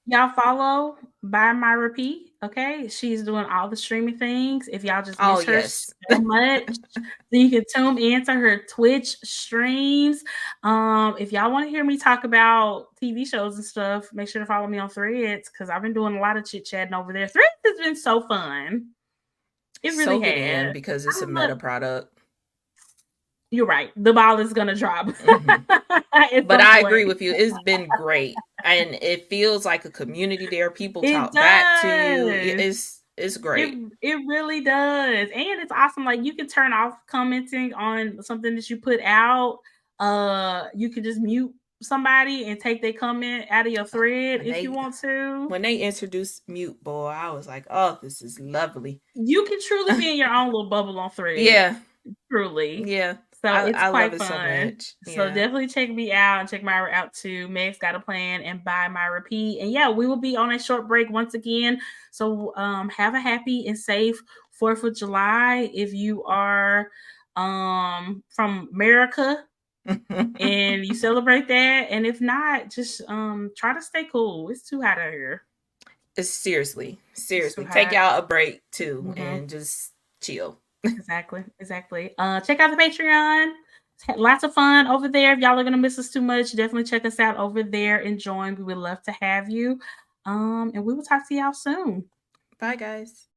y'all follow by Myra P. Okay, she's doing all the streaming things. If y'all just Oh miss her yes. so much, so you can tune into her Twitch streams. If y'all want to hear me talk about TV shows and stuff, make sure to follow me on Threads because I've been doing a lot of chit chatting over there. Threads has been so fun. It really Soak it in has. because I it's a love. meta product. You're right. The ball is gonna drop Hmm. at But some I agree point. with you. It's been great, and it feels like a community there. People It talk back to you. does. It's It great. it really does. And it's awesome. Like you can turn off commenting on something that you put out. You can just mute somebody and take their comment out of your thread When if you they want to. when they introduced mute, boy, I was like, oh, this is lovely. You can truly be in your own little bubble on threads. Yeah, Truly. yeah. So it's I love quite it so fun. much. So Yeah. definitely check me out and check Myra out too. Meg's got a plan and buy Myra P. And yeah, we will be on a short break once again. So have a happy and safe 4th of July if you are from America and you celebrate that. And if not, just try to stay cool. It's too hot out here. It's seriously, It's too seriously. Take hot. out a break too Mm-hmm. and just chill. Exactly. Check out the Patreon. Lots of fun over there. If y'all are gonna miss us too much, definitely check us out over there and join. We would love to have you. And we will talk to y'all soon. Bye guys.